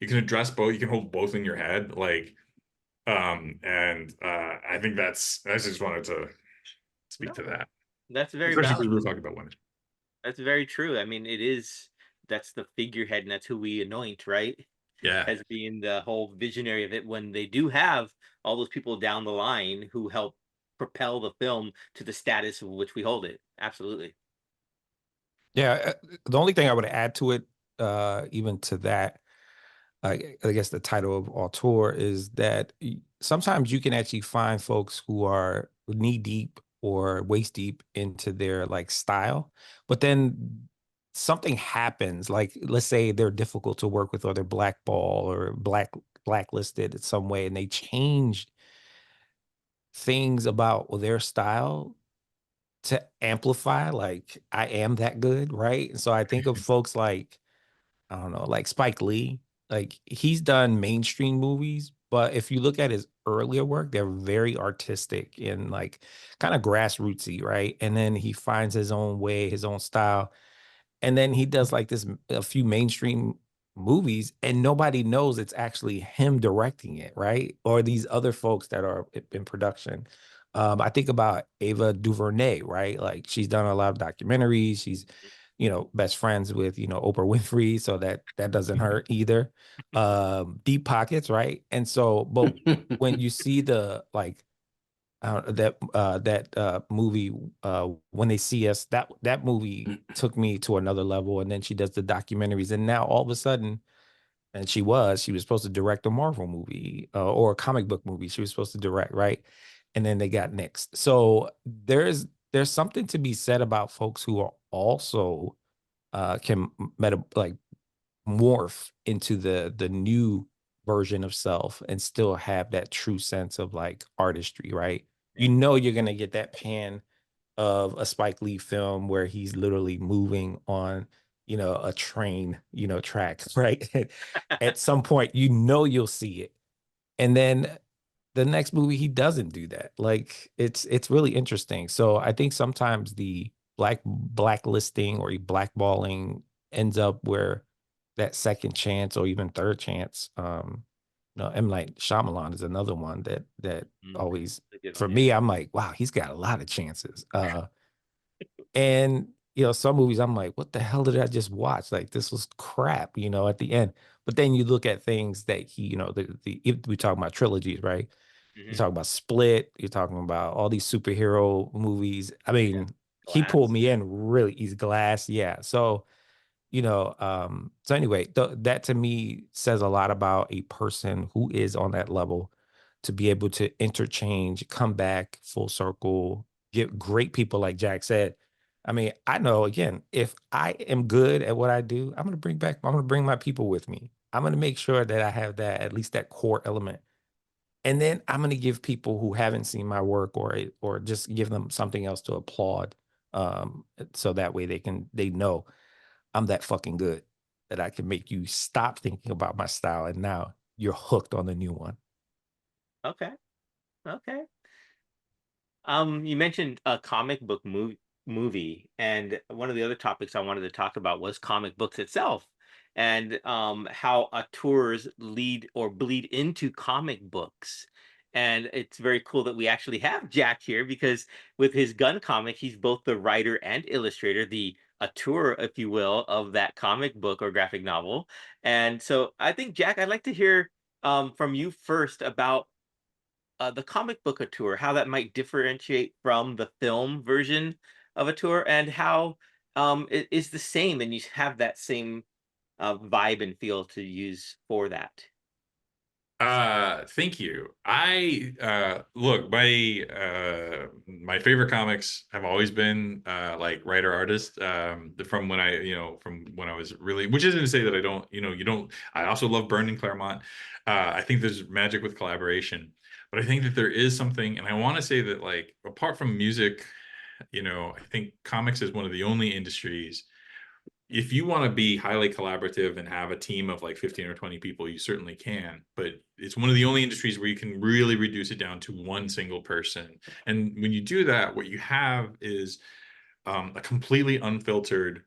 address both, you can hold both in your head, like I think I just wanted to speak to that. That's very Especially valid. because we were talking about women. That's very true. I mean, that's the figurehead, and that's who we anoint, right? Yeah. As being the whole visionary of it, when they do have all those people down the line who help propel the film to the status of which we hold it. Absolutely. Yeah, the only thing I would add to it, even to that, I guess the title of auteur is that sometimes you can actually find folks who are knee deep or waist deep into their like style, but then something happens. Like let's say they're difficult to work with, or they're blackball or blacklisted in some way, and they change things about their style to amplify. Like I am that good, right? And so I think of folks like, I don't know, like Spike Lee. Like he's done mainstream movies, but if you look at his earlier work, they're very artistic and like kind of grassrootsy, right? And then he finds his own way, his own style, and then he does like a few mainstream movies, and nobody knows it's actually him directing it, right? Or these other folks that are in production. I think about Ava DuVernay, right? Like she's done a lot of documentaries. She's, best friends with, Oprah Winfrey, so that doesn't hurt either. Deep Pockets, right? And so, but when you see the like that movie, When They See Us, that movie took me to another level. And then she does the documentaries, and now all of a sudden, and she was supposed to direct a Marvel movie, or a comic book movie she was supposed to direct, right? And then they got nixed. So there's something to be said about folks who are also can like morph into the new version of self and still have that true sense of like artistry, right? You're gonna get that pan of a Spike Lee film where he's literally moving on, a train, track, right? At some point, you'll see it. And then the next movie, he doesn't do that. Like it's really interesting. So I think sometimes the blacklisting or blackballing ends up where that second chance or even third chance. M. Night Shyamalan is another one that always, That's a good for one, me, I'm like, wow, he's got a lot of chances. And some movies I'm like, what the hell did I just watch? Like, this was crap, at the end. But then you look at things that he, if we talk about trilogies, right? yeah. You're talking about Split, you're talking about all these superhero movies. I mean, he Glass. pulled me in really. He's Glass, yeah. So, so anyway, that to me says a lot about a person who is on that level to be able to interchange, come back full circle, get great people like Jack said. I mean, I know again, if I am good at what I do, I'm going to bring my people with me. I'm going to make sure that I have that, at least that core element. And then I'm going to give people who haven't seen my work or just give them something else to applaud. So that way they know I'm that fucking good that I can make you stop thinking about my style. And now you're hooked on the new one. Okay. Okay. You mentioned a comic book movie, and one of the other topics I wanted to talk about was comic books itself, and how auteurs lead or bleed into comic books. And it's very cool that we actually have Jack here because with his gun comic, he's both the writer and illustrator, the auteur, if you will, of that comic book or graphic novel. And so I think, Jack, I'd like to hear from you first about the comic book a tour, how that might differentiate from the film version of a tour, and how it is the same, and you have that same vibe and feel to use for that. Thank you. I look, my favorite comics have always been like writer artist from when I was really, which isn't to say that I don't, you don't. I also love Byrne and Claremont. I think there's magic with collaboration, but I think that there is something, and I want to say that, like, apart from music, I think comics is one of the only industries, if you want to be highly collaborative and have a team of like 15 or 20 people, you certainly can. But it's one of the only industries where you can really reduce it down to one single person. And when you do that, what you have is a completely unfiltered,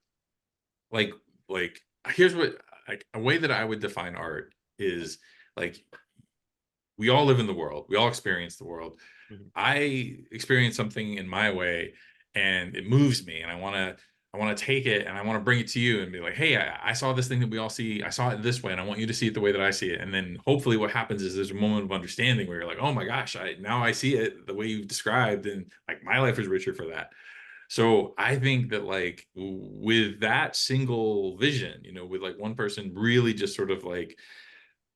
like, like here's what, like, a way that I would define art is, like, we all live in the world. We all experience the world. Mhm. I experience something in my way and it moves me, and I want to take it and I want to bring it to you and be like, hey, I saw this thing that we all see. I saw it this way and I want you to see it the way that I see it. And then hopefully what happens is there's a moment of understanding where you're like, oh my gosh, now I see it the way you've described, and like my life is richer for that. So I think that, like, with that single vision, with like one person really just sort of like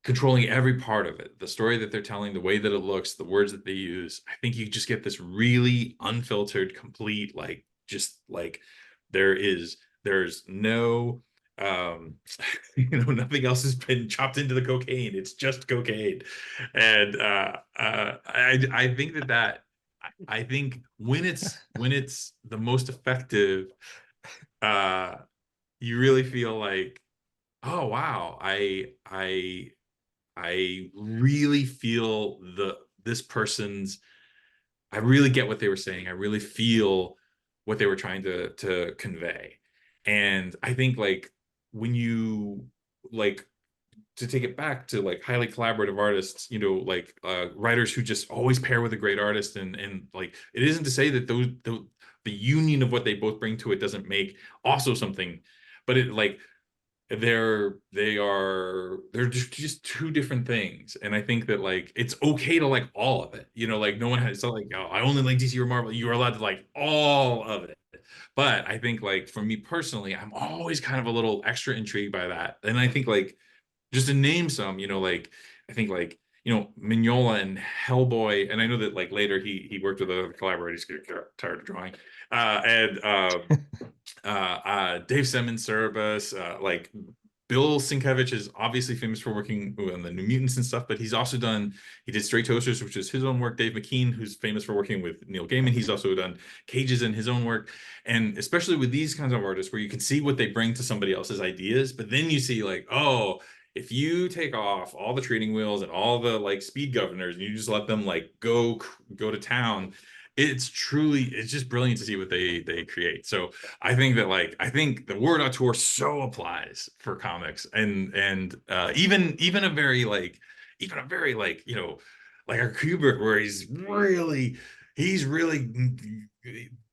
controlling every part of it, the story that they're telling, the way that it looks, the words that they use, I think you just get this really unfiltered, complete, like, just like there's no nothing else has been chopped into the cocaine. It's just cocaine. And I think that I think when it's the most effective, uh you really feel like, oh wow, I really feel this person's, I really get what they were saying. I really feel what they were trying to convey. And I think, like, when you, like, to take it back to like highly collaborative artists, like writers who just always pair with a great artist, and like, it isn't to say that the union of what they both bring to it doesn't make also something, but it, like, they're just two different things. And I think that, like, it's okay to like all of it, like, no one has, it's not like, oh, I only like DC or Marvel. You're allowed to like all of it. But I think, like, for me personally, I'm always kind of a little extra intrigued by that. And I think, like, just to name some, like, I think, like, Mignola and Hellboy, and I know that, like, later he worked with other collaborators, get tired of drawing, and Dave Simmons, Cerebus, like, Bill Sienkiewicz is obviously famous for working on the New Mutants and stuff, but he did Straight Toasters, which is his own work. Dave McKean, who's famous for working with Neil Gaiman, he's also done Cages in his own work. And especially with these kinds of artists where you can see what they bring to somebody else's ideas, but then you see, like, oh, if you take off all the training wheels and all the, like, speed governors and you just let them, like, go to town, it's truly, it's just brilliant to see what they create. So I think that I think the word auteur so applies for comics, and even a very like a Kubrick, where he's really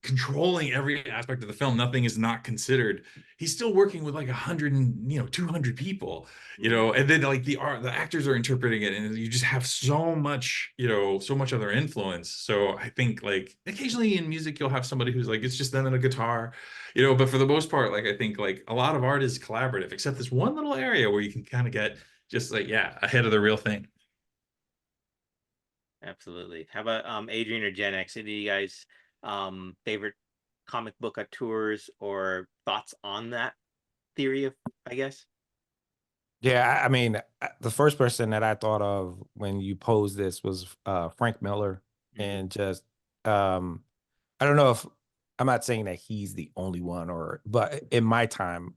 controlling every aspect of the film. Nothing is not considered. He's still working with like 100 and 200 people, and then like the actors are interpreting it, and you just have so much, so much other influence. So I think like occasionally in music you'll have somebody who's like, it's just them and a guitar, but for the most part, like I think like a lot of art is collaborative, except this one little area where you can kind of get just like, yeah, ahead of the real thing. Absolutely. How about Adrian or Gen X? Any of you guys favorite comic book auteurs or thoughts on that theory of, I guess? Yeah, I mean, the first person that I thought of when you posed this was Frank Miller, and just um, I don't know if I'm not saying that he's the only one, but in my time,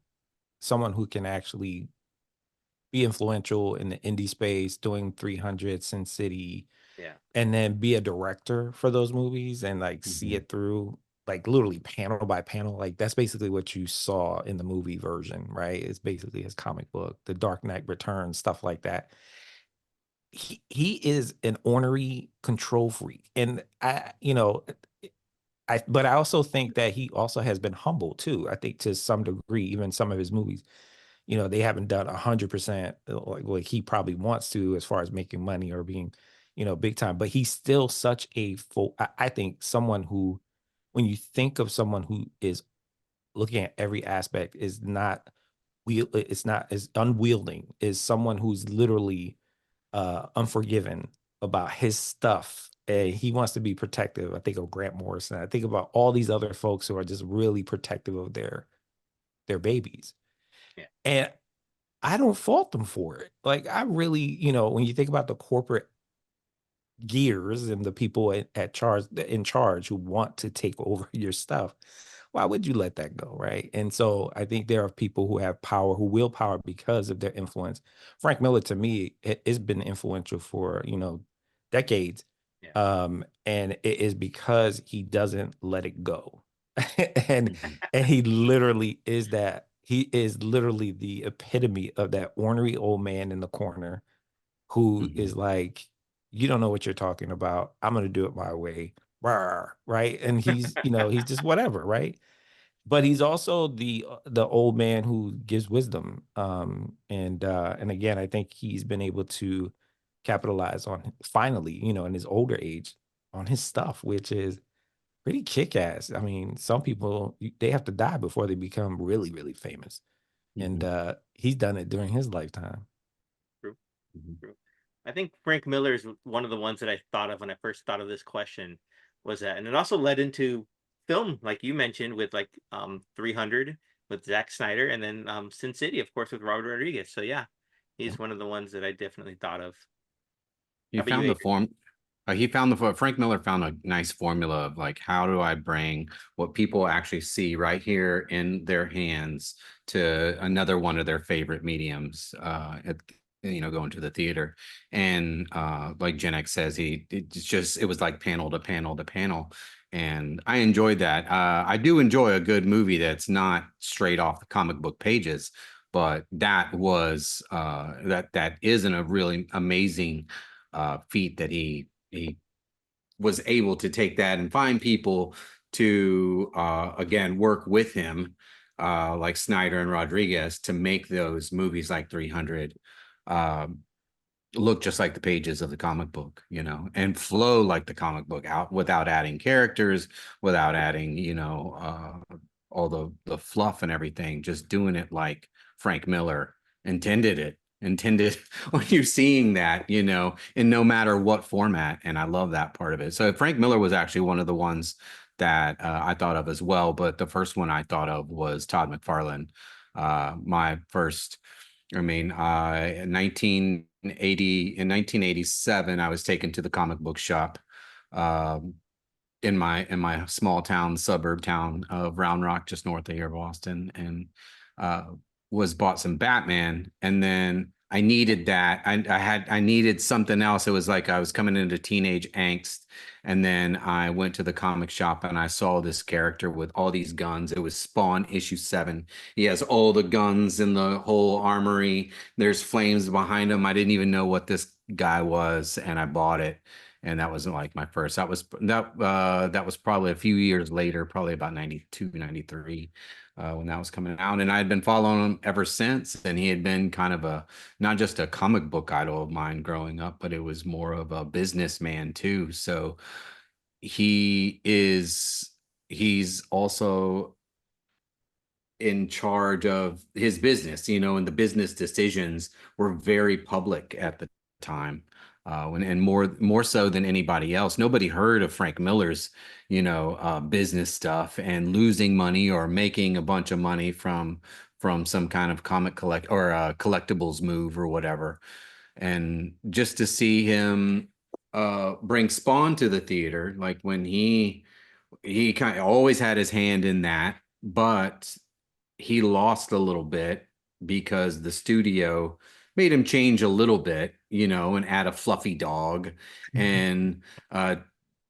someone who can actually be influential in the indie space, doing 300, Sin City, Yeah. and then be a director for those movies and like see it through, like literally panel by panel. Like that's basically what you saw in the movie version, right? It's basically his comic book, The Dark Knight Returns, stuff like that. He is an ornery control freak, and but I also think that he also has been humble too. I think to some degree, even some of his movies, they haven't done 100% like he probably wants to as far as making money or being, big time. But he's still such a full. I think someone who, when you think of someone who is looking at every aspect, is not it's not as unwielding, is someone who's literally unforgiven about his stuff. And he wants to be protective. I think of Grant Morrison. I think about all these other folks who are just really protective of their babies. Yeah. And I don't fault them for it. Like I really, when you think about the corporate gears and the people in charge who want to take over your stuff, why would you let that go, right? And so I think there are people who have power, who will power because of their influence. Frank Miller, to me, has been influential for decades, Yeah. and it is because he doesn't let it go, and he literally is that. He is literally the epitome of that ornery old man in the corner who is like, you don't know what you're talking about. I'm going to do it my way. Rawr, right? And he's just whatever, right? But he's also the old man who gives wisdom. And again, I think he's been able to capitalize on finally, in his older age on his stuff, which is pretty kick-ass. I mean, some people they have to die before they become really, really famous. And he's done it during his lifetime. True. True. I think Frank Miller is one of the ones that I thought of when I first thought of this question, was that, and it also led into film, like you mentioned, with like 300 with Zack Snyder, and then Sin City, of course, with Robert Rodriguez. So yeah, he's one of the ones that I definitely thought of. He How about you, found the Adrian? form. Frank Miller found a nice formula of like, how do I bring what people actually see right here in their hands to another one of their favorite mediums, going to the theater. And like Gen X says, it was like panel to panel to panel. And I enjoyed that. I do enjoy a good movie that's not straight off the comic book pages, but that isn't a really amazing feat that he was able to take that and find people to again work with him, like Snyder and Rodriguez, to make those movies like 300 look just like the pages of the comic book, and flow like the comic book, out without adding characters, without adding all the fluff and everything, just doing it like Frank Miller intended when you're seeing that, in no matter what format. And I love that part of it. So Frank Miller was actually one of the ones that I thought of as well. But the first one I thought of was Todd McFarlane. My first, in 1987, I was taken to the comic book shop in my small town, suburb town of Round Rock, just north of here, Boston, and was bought some Batman. And then I needed that. I needed something else. It was like I was coming into teenage angst, and then I went to the comic shop and I saw this character with all these guns. It was Spawn issue 7. He has all the guns in the whole armory. There's flames behind him. I didn't even know what this guy was, and I bought it. And that wasn't like my first. That was probably a few years later, probably about 92, 93, when that was coming out. And I had been following him ever since. And he had been kind of a not just a comic book idol of mine growing up, but it was more of a businessman too. So he's also in charge of his business, and the business decisions were very public at the time. And more so than anybody else. Nobody heard of Frank Miller's, business stuff and losing money or making a bunch of money from some kind of comic collectibles move or whatever. And just to see him bring Spawn to the theater, like when he kind of always had his hand in that, but he lost a little bit because the studio made him change a little bit, and add a fluffy dog. And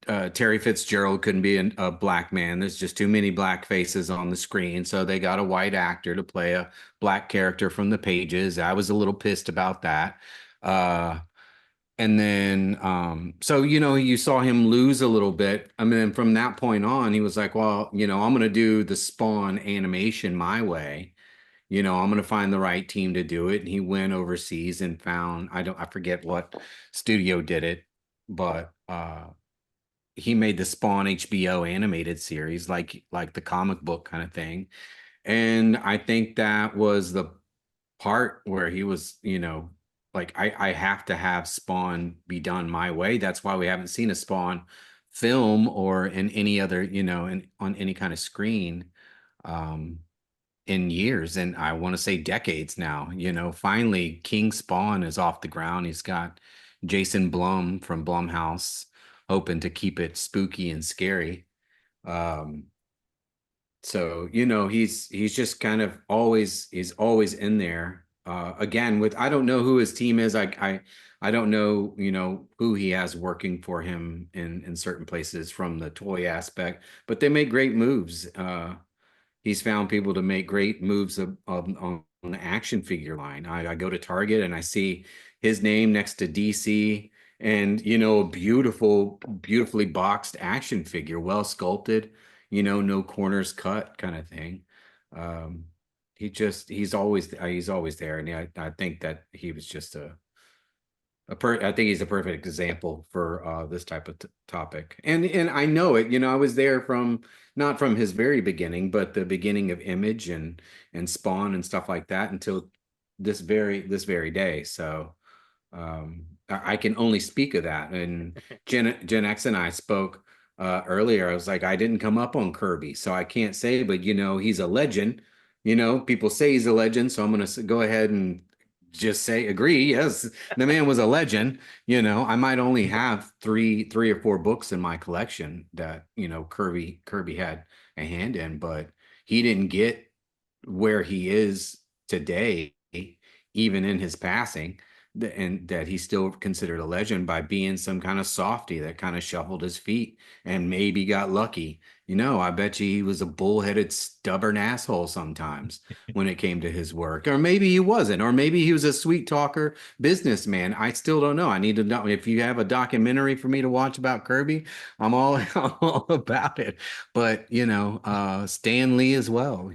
Terry Fitzgerald couldn't be a black man. There's just too many black faces on the screen. So they got a white actor to play a black character from the pages. I was a little pissed about that. And then, so, you saw him lose a little bit. I mean, from that point on, he was like, well, I'm going to do the Spawn animation my way. I'm going to find the right team to do it. And he went overseas and found, I forget what studio did it, but he made the Spawn HBO animated series, like the comic book kind of thing. And I think that was the part where he was, like, I have to have Spawn be done my way. That's why we haven't seen a Spawn film or in any other, on any kind of screen in years. And I want to say decades now. Finally King Spawn is off the ground. He's got Jason Blum from Blumhouse hoping to keep it spooky and scary. So, he's just kind of he's always in there. Again, I don't know who his team is. I don't know, who he has working for him in certain places from the toy aspect, but they make great moves. He's found people to make great moves on the action figure line. I go to Target and I see his name next to DC and, a beautifully boxed action figure, well sculpted, no corners cut kind of thing. He's always there. And I think that he was just I think he's a perfect example for this type of topic. And I know it, I was there not from his very beginning, but the beginning of Image and Spawn and stuff like that until this very day. So I can only speak of that. And Gen X and I spoke earlier. I was like, I didn't come up on Kirby, so I can't say, but he's a legend. People say he's a legend, so I'm going to go ahead and just say agree. Yes, the man was a legend. I might only have three or four books in my collection that Kirby had a hand in, but he didn't get where he is today, even in his passing, and that he's still considered a legend by being some kind of softy that kind of shuffled his feet and maybe got lucky. I bet you he was a bullheaded, stubborn asshole sometimes when it came to his work. Or maybe he wasn't. Or maybe he was a sweet talker businessman. I still don't know. I need to know. If you have a documentary for me to watch about Kirby, I'm all, all about it. But, Stan Lee as well,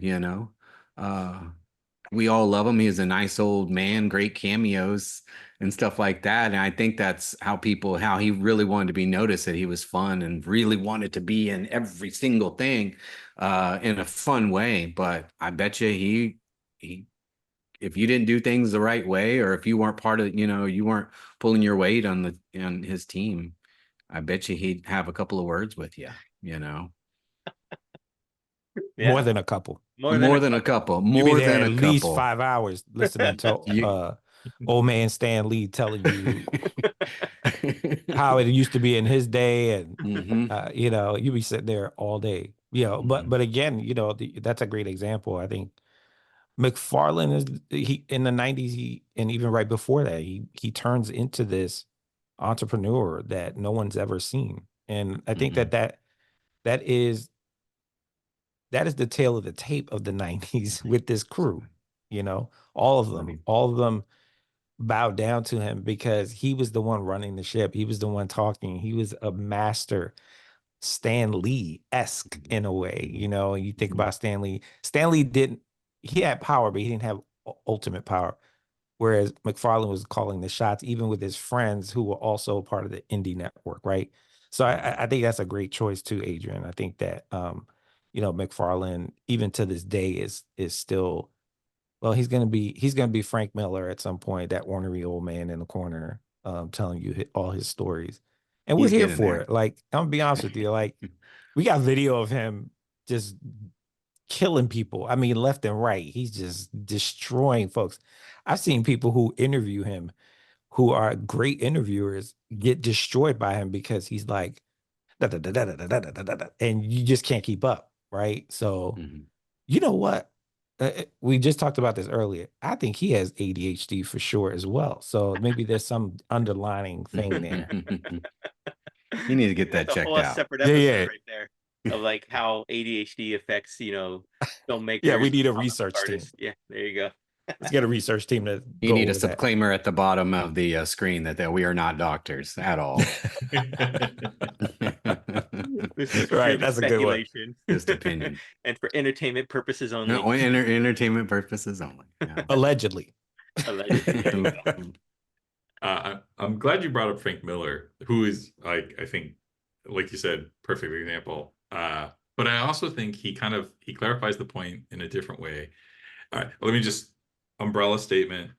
we all love him. He's a nice old man, great cameos and stuff like that. And I think that's how he really wanted to be noticed, that he was fun and really wanted to be in every single thing in a fun way. But I bet you he if you didn't do things the right way, or if you weren't part of, you weren't pulling your weight on his team, I bet you he'd have a couple of words with you, Yeah. More than a couple. More than a couple. You be More there than at a least couple. 5 hours listening to old man Stan Lee telling you how it used to be in his day, and Mhm. you be sitting there all day. But again, that's a great example. I think McFarlane is he in the 90s, and even right before that, he turns into this entrepreneur that no one's ever seen. And I think Mhm. that is the tale of the tape of the 90s with this crew. You know, Funny. all of them bowed down to him because he was the one running the ship. He was the one talking. He was a master Stan Lee-esque in a way, you know. And you think Mhm. about Stan Lee. Stan Lee didn't, he had power, but he didn't have ultimate power. Whereas McFarlane was calling the shots, even with his friends who were also part of the indie network, right? So I think that's a great choice too, Adrian. I think that you know, McFarlane, even to this day, is still, well, he's gonna be Frank Miller at some point, that ornery old man in the corner, telling you all his stories. And we're He's here getting for there. it. Like, I'm gonna be honest with you, like, we got video of him just killing people. I mean, left and right. He's just destroying folks. I've seen people who interview him, who are great interviewers, get destroyed by him because he's like, "Da, da, da, da, da, da, da, da, da, da," and you just can't keep up, right? So, Mhm. you know what? We just talked about this earlier. I think he has ADHD for sure as well. So maybe there's some underlining thing there. You need to get that That's a checked whole out. separate Yeah, episode yeah, right there of like how ADHD affects, yeah. filmmakers, We need a comic book research team. artists. Yeah, there you go. Let's get a research team to You go need a over that. disclaimer at the bottom of the screen that we are not doctors at all. This is Right, purely that's a good one. speculation Just opinion. and for entertainment purposes only. No, entertainment purposes only. Yeah. Allegedly. Allegedly. There you go. I'm glad you brought up Frank Miller, who is, like, I think, like you said, perfect example. But I also think he clarifies the point in a different way. All right, let me just umbrella statement.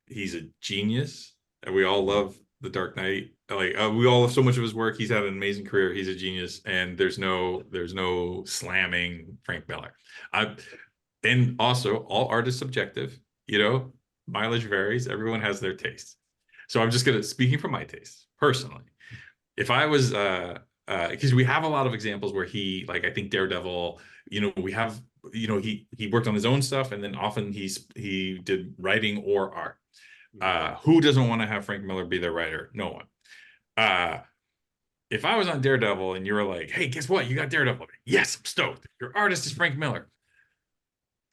He's a genius, and we all love The Dark Knight. Like, we all love so much of his work. He's had an amazing career. He's a genius, and there's no slamming Frank Miller. And also, all art is subjective. Mileage varies. Everyone has their taste. So I'm just gonna speaking from my taste personally. If I was because we have a lot of examples where he, like, I think Daredevil, we have, he worked on his own stuff, and then often he did writing or art. Who doesn't want to have Frank Miller be their writer? No one. If I was on Daredevil and you were like, hey, guess what? You got Daredevil. Yes, I'm stoked. Your artist is Frank Miller.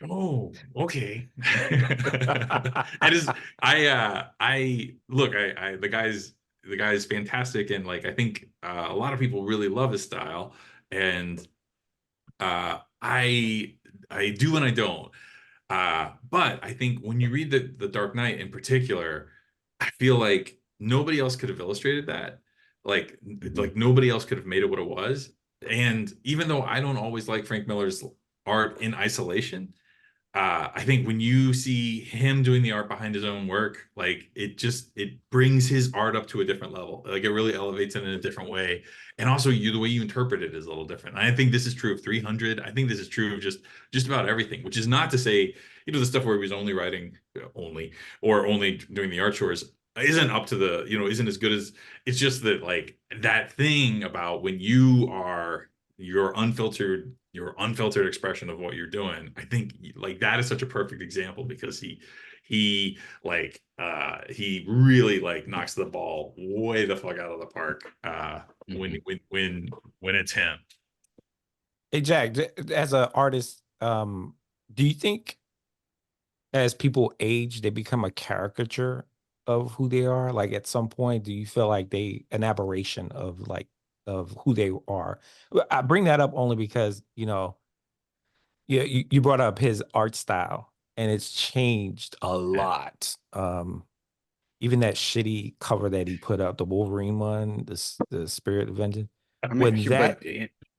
Oh, okay. And is I look, the guy's fantastic, and, like, I think a lot of people really love his style, and I do and I don't. But I think when you read the Dark Knight in particular, I feel like nobody else could have illustrated that. Like, nobody else could have made it what it was. And even though I don't always like Frank Miller's art in isolation, I think when you see him doing the art behind his own work, like, it brings his art up to a different level. Like, it really elevates it in a different way. And also, the way you interpret it is a little different. And I think this is true of 300. I think this is true of just about everything, which is not to say, the stuff where he was only writing, or only doing the art chores isn't up to isn't as good as. It's just that, like, that thing about when you are your unfiltered expression of what you're doing. I think, like, that is such a perfect example, because he really, like, knocks the ball way the fuck out of the park when it's him. Hey, Jack, as an artist, do you think as people age, they become a caricature of who they are? Like, at some point, do you feel like an aberration of, like, of who they are? I bring that up only because, you brought up his art style, and it's changed a lot. Even that shitty cover that he put up, the Wolverine one, the Spirit of Vengeance. I mean, When that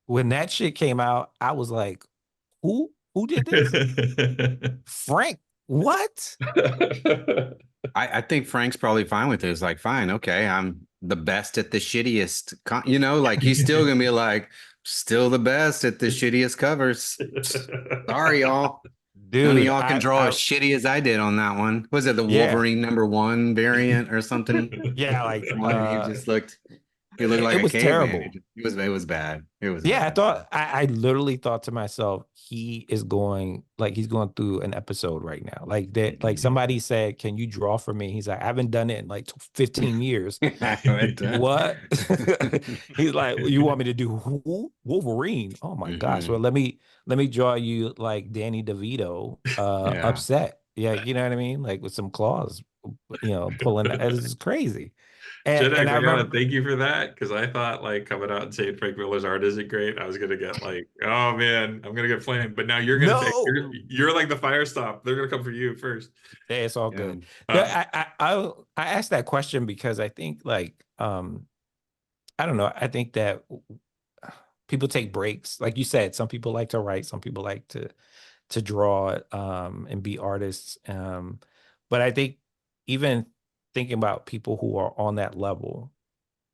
when that shit came out, I was like, who did this? Frank, what? I think Frank's probably fine with it. It's like, fine, okay, I'm the best at the shittiest. Like, he's still gonna be like, still the best at the shittiest covers. Sorry, y'all. None of Dude, y'all can draw as I shitty as I did on that one. Was it the yeah, Wolverine #1 variant or something? yeah, like One, he just looked. He looked like It a was caveman. terrible. It was bad. It was Yeah, bad. I literally thought to myself, he is going like he's going through an episode right now. Like that, like Mhm. somebody said, "Can you draw for me?" He's like, "I haven't done it in like 15 years." I haven't done- What? He's like, "You want me to do who? Wolverine? Oh my gosh. Well, Mhm. let me draw you like Danny DeVito Yeah. upset. Yeah, you know what I mean? Like with some claws, pulling that. This is crazy. And Gen I I gotta remember thank you for that because I thought like coming out and saying Frank Miller's art isn't great, I was gonna get like, oh man, I'm gonna get flamed. But now you're gonna take no. you're like the fire stop. They're gonna come for you first. Yeah, it's all Yeah. good. No, Uh, I asked that question because I think like I don't know. I think that people take breaks. Like you said, some people like to write, some people like to draw and be artists. But I think even thinking about people who are on that level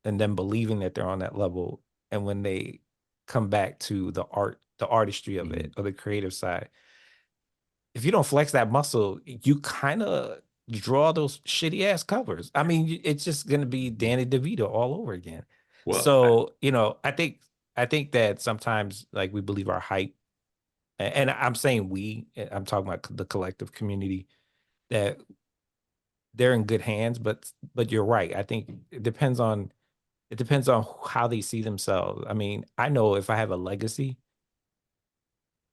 and then believing that they're on that level, and when they come back to the artistry of it Mhm. or the creative side, if you don't flex that muscle, you kind of draw those shitty ass covers. I mean, it's just gonna be Danny DeVito all over again. well, So, I think that sometimes like we believe our hype, and I'm saying I'm talking about the collective community, that they're in good hands, but you're right. I think it depends on how they see themselves. I mean, I know if I have a legacy,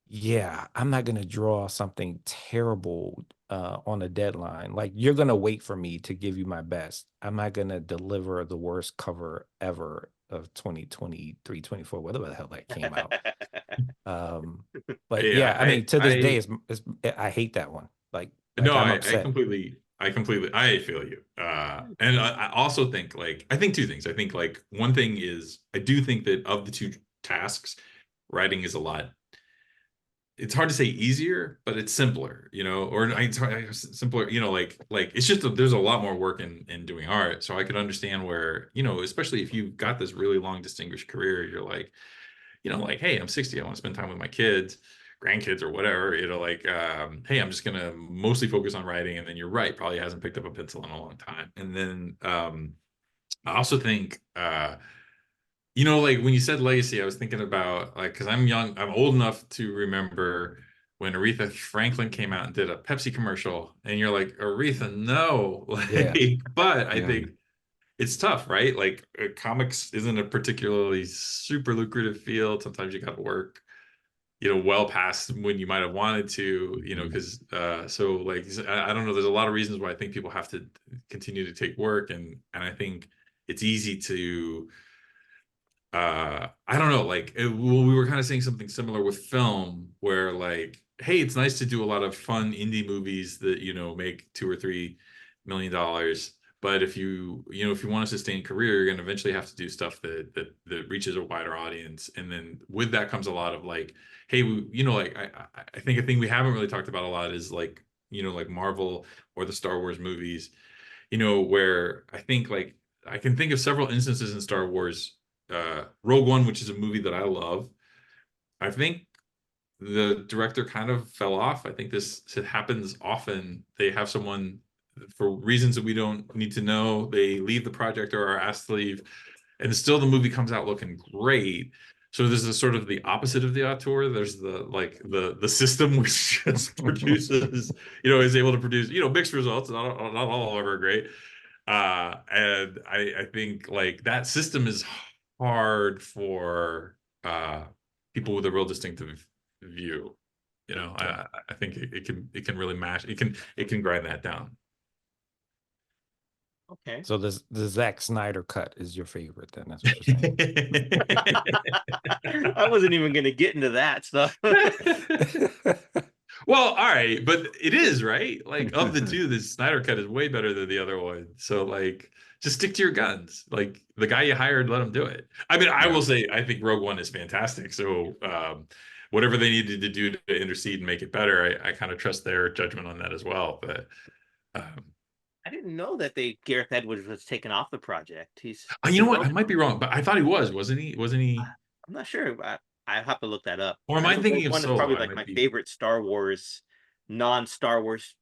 yeah, I'm not gonna draw something terrible on a deadline. Like you're gonna wait for me to give you my best. I'm not gonna deliver the worst cover ever of 2023, 24, whatever the hell that came out. Um, but yeah, yeah, I mean, to this day, I I hate that one. Like no, I'm I upset. completely, I feel you. And I also think like, I think two things. I think like one thing is, I do think that of the two tasks, writing is a lot. It's hard to say easier, but it's simpler, or simpler, like it's just there's a lot more work in doing art. So I could understand where, especially if you've got this really long distinguished career, you're like, like, hey, I'm 60, I want to spend time with my kids, grandkids, or whatever, like, hey, I'm just gonna mostly focus on writing. And then you're right, probably hasn't picked up a pencil in a long time. And then I also think like when you said legacy, I was thinking about like, because I'm old enough to remember when Aretha Franklin came out and did a Pepsi commercial, and you're like, Aretha, no, Yeah, like, but I Yeah. think it's tough, right? Like comics isn't a particularly super lucrative field. Sometimes you got to work, well past when you might have wanted to, Mhm. because so like I don't know. There's a lot of reasons why I think people have to continue to take work, and I think it's easy to I don't know, like well, we were kind of saying something similar with film, where like, hey, it's nice to do a lot of fun indie movies that make $2 or $3 million, but if you want a sustained career, you're going to eventually have to do stuff that reaches a wider audience. And then with that comes a lot of like, hey, like I think a thing we haven't really talked about a lot is like, like Marvel or the Star Wars movies, where I think like I can think of several instances in Star Wars, Rogue One, which is a movie that I love. I think the director kind of fell off. I think this happens often. They have someone, for reasons that we don't need to know, they leave the project or are asked to leave, and still the movie comes out looking great. So there's a sort of the opposite of the auteur. There's the system which just produces, is able to produce, mixed results, not all ever great. And I think like that system is hard for people with a real distinctive view. yeah. I think it can really mash, it can grind that down. Okay. So the Zack Snyder cut is your favorite, then? That's what you're saying. I wasn't even going to get into that stuff. Well, all right, but it is, right? Like of the two, the Snyder cut is way better than the other one. So like just stick to your guns. Like the guy you hired, let him do it. I mean, I Yeah. will say I think Rogue One is fantastic. So whatever they needed to do to intercede and make it better, I kind of trust their judgment on that as well. But um, I didn't know that Gareth Edwards was taken off the project. He's you know still what? I working might be on wrong, but I thought he was, wasn't he? Wasn't it. he? I'm not sure. I have to look that up. Or am I I know thinking Rogue of One is Solo? probably I like might my be. favorite Star Wars, non-Star Wars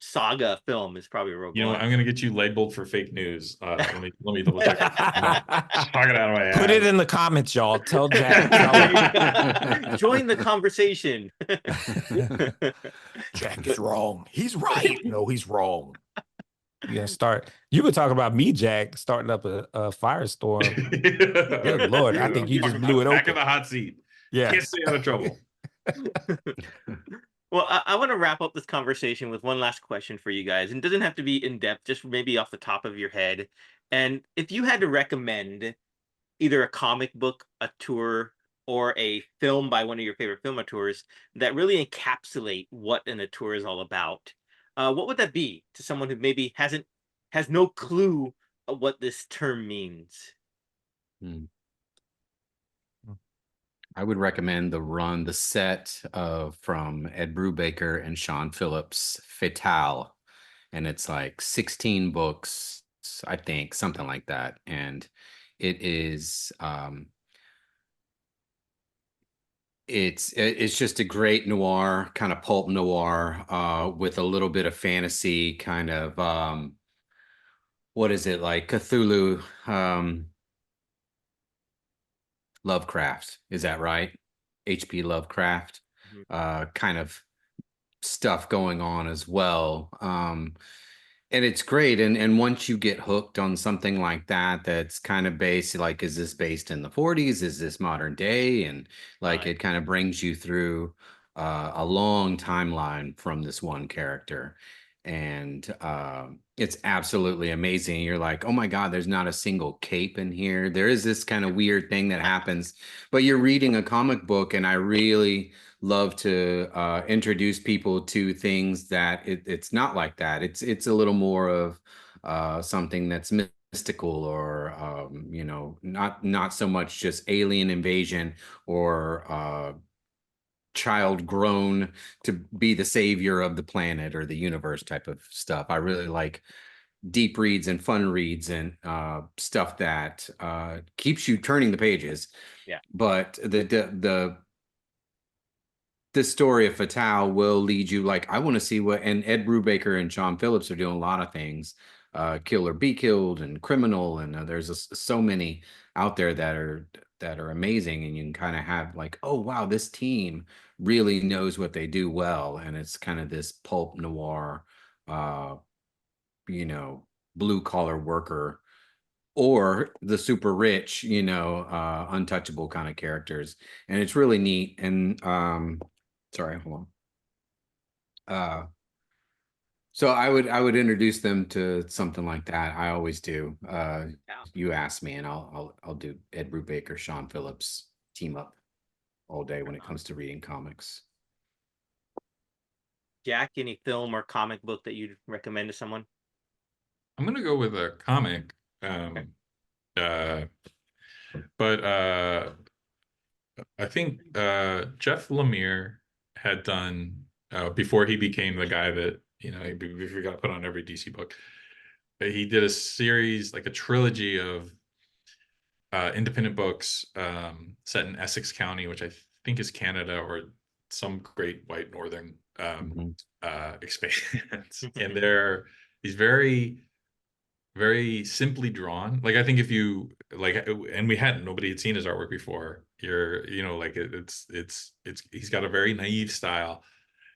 saga film is probably Rogue You know what? One. I'm gonna get you labeled for fake news. Let me double check. Talk it out of my ass. Put it in the comments, y'all. Tell Jack. Tell him. Join the conversation. Jack is wrong. He's right. No, he's wrong. You're gonna you were talking about me, Jack, starting up a firestorm. Good Lord, I think you just blew it Back in open. the hot seat. Yeah. Can't stay out of trouble. Well, I want to wrap up this conversation with one last question for you guys. And it doesn't have to be in depth, just maybe off the top of your head. And if you had to recommend either a comic book, a tour, or a film by one of your favorite film auteurs that really encapsulate what an auteur is all about, what would that be to someone who maybe has no clue of what this term means? I would recommend the set of from Ed Brubaker and Sean Phillips, Fatale. And it's like 16 books, I think, something like that. And it is it's just a great noir, kind of pulp noir, with a little bit of fantasy, kind of what is it, like Cthulhu, Lovecraft, is that right? H.P. Lovecraft, kind of stuff going on as well. And it's great. And once you get hooked on something like that, that's kind of based, like, is this based in the 40s? Is this modern day? And like, it kind of brings you through a long timeline from this one character. And it's absolutely amazing. You're like, oh my God, there's not a single cape in here. There is this kind of weird thing that happens, but you're reading a comic book, and I really love to introduce people to things that it's not like that. It's a little more of something that's mystical, or not so much just alien invasion, or child grown to be the savior of the planet or the universe type of stuff. I really like deep reads and fun reads, and stuff that keeps you turning the pages. Yeah. But the story of Fatale will lead you, like, I want to see what, and Ed Brubaker and Sean Phillips are doing a lot of things, Kill or Be Killed and Criminal, and so many out there that are amazing, and you can kind of have like, oh wow, this team really knows what they do well, and it's kind of this pulp noir, blue collar worker, or the super rich, untouchable kind of characters, and it's really neat. And sorry, hold on. So I would introduce them to something like that. I always do. You ask me, and I'll do Ed Brubaker, Sean Phillips team up all day when it comes to reading comics. Jack, any film or comic book that you'd recommend to someone? I'm gonna go with a comic, but I think Jeff Lemire had done, before he became the guy that he got put on every DC book. He did a series, like a trilogy of independent books set in Essex County, which I think is Canada, or some great white northern expanse. And he's very, very simply drawn. Like, I think if you like, and nobody had seen his artwork before, he's got a very naive style,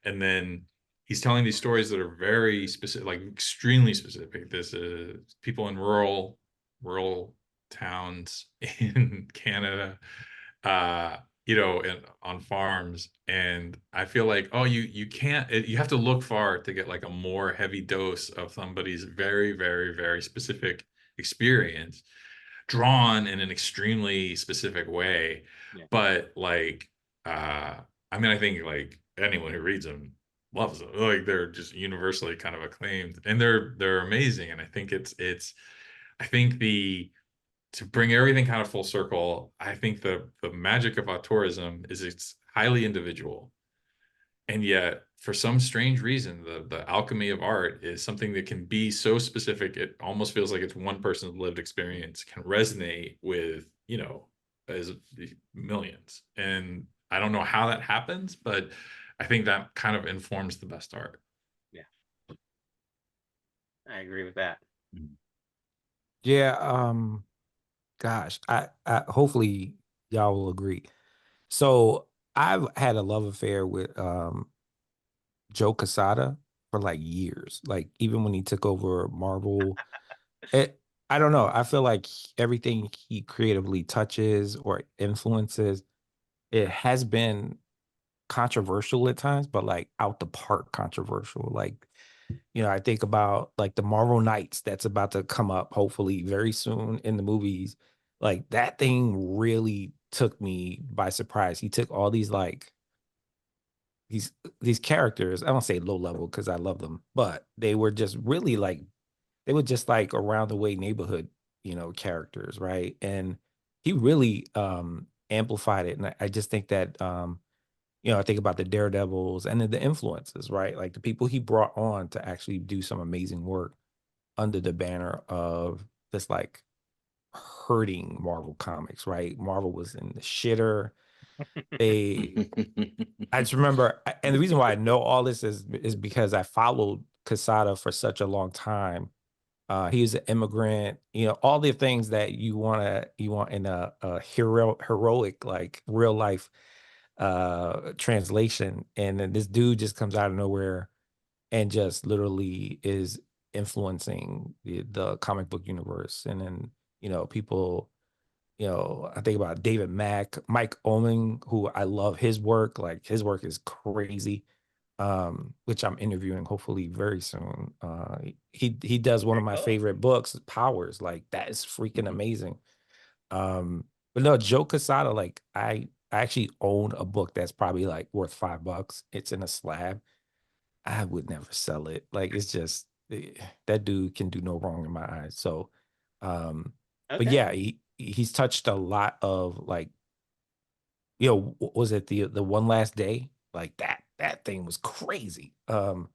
and then he's telling these stories that are very specific, like extremely specific. This is people in rural towns in Canada, and on farms. And I feel like, you can't, you have to look far to get like a more heavy dose of somebody's very, very, very specific experience drawn in an extremely specific way. Yeah. But like, I think like anyone who reads them loves them. Like, they're just universally kind of acclaimed, and they're amazing. And I think I think to bring everything kind of full circle, I think the magic of auteurism is it's highly individual. And yet, for some strange reason, the alchemy of art is something that can be so specific, it almost feels like it's one person's lived experience, can resonate with, as millions. And I don't know how that happens, but I think that kind of informs the best art. Yeah. I agree with that. Yeah, gosh, I hopefully y'all will agree. So I've had a love affair with Joe Quesada for like years. Like even when he took over Marvel, it, I don't know. I feel like everything he creatively touches or influences, it has been controversial at times, but like out the park controversial. Like, I think about like the Marvel Knights that's about to come up hopefully very soon in the movies. Like that thing really took me by surprise. He took all these like these these characters. I don't say low level because I love them, but they were just really like they were just like around the way neighborhood, characters, right? And he really amplified it. And I just think that I think about the Daredevils and then the influences, right? Like the people he brought on to actually do some amazing work under the banner of this like hurting Marvel comics, right? Marvel was in the shitter. They I just remember, and the reason why I know all this is because I followed Casada for such a long time. He was an immigrant, all the things that you want in a heroic, like real life translation. And then this dude just comes out of nowhere and just literally is influencing the comic book universe. And then, people, I think about David Mike Omen, who I love his work. Like his work is crazy. Which I'm interviewing hopefully very soon. He does one of my favorite books, Powers. Like that is freaking amazing. But no, Joe Quesada, like I actually own a book that's probably like worth $5. It's in a slab. I would never sell it. Like it's just that dude can do no wrong in my eyes. So, but Okay. yeah, he's touched a lot of like, was it the One Last Day? Like that thing was crazy. So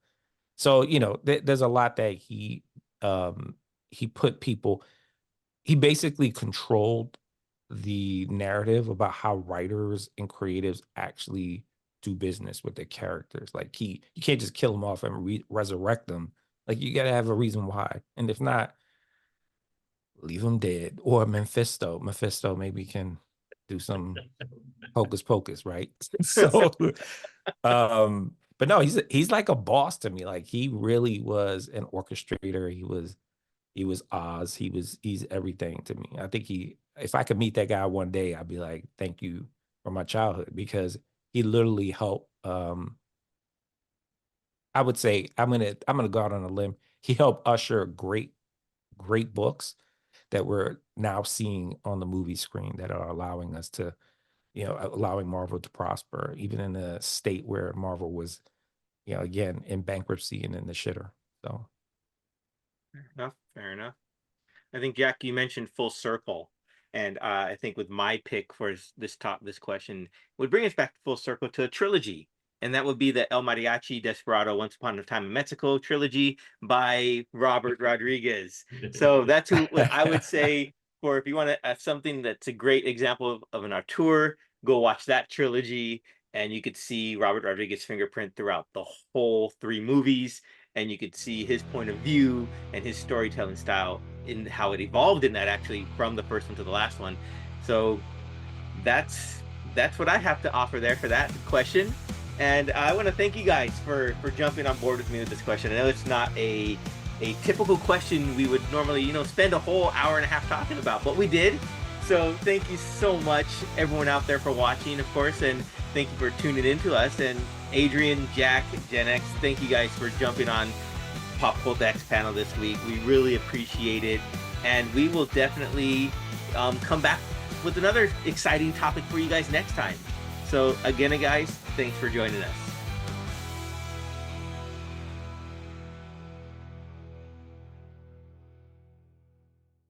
there's a lot that he put people. He basically controlled the narrative about how writers and creatives actually do business with their characters. Like you can't just kill them off and resurrect them. Like you got to have a reason why, and if not, leave them dead. Or Mephisto maybe can do some hocus pocus, right? So, but no, he's like a boss to me. Like he really was an orchestrator. He was Oz. He's everything to me. I think if I could meet that guy one day, I'd be like, thank you for my childhood, because he literally helped. I would say I'm gonna go out on a limb. He helped usher great books that we're now seeing on the movie screen that are allowing us to, allowing Marvel to prosper, even in a state where Marvel was, again, in bankruptcy and in the shitter. So Fair enough. I think, Jack, you mentioned full circle, and I think with my pick for this question would bring us back full circle to a trilogy, and that would be the El Mariachi Desperado Once Upon a Time in Mexico trilogy by Robert Rodriguez. So that's what I would say for if you want to something that's a great example of an auteur, go watch that trilogy, and you could see Robert Rodriguez's fingerprint throughout the whole 3 movies, and you could see his point of view and his storytelling style in how it evolved in that, actually, from the first one to the last one. So that's what I have to offer there for that question. And I want to thank you guys for jumping on board with me with this question. I know it's not a typical question we would normally, spend a whole hour and a half talking about, but we did. So thank you so much, everyone out there, for watching, of course, and thank you for tuning in to us. And Adrian, Jack, Gen X, thank you guys for jumping on PopCultX panel this week. We really appreciate it, and we will definitely come back with another exciting topic for you guys next time. So again, guys, thanks for joining us.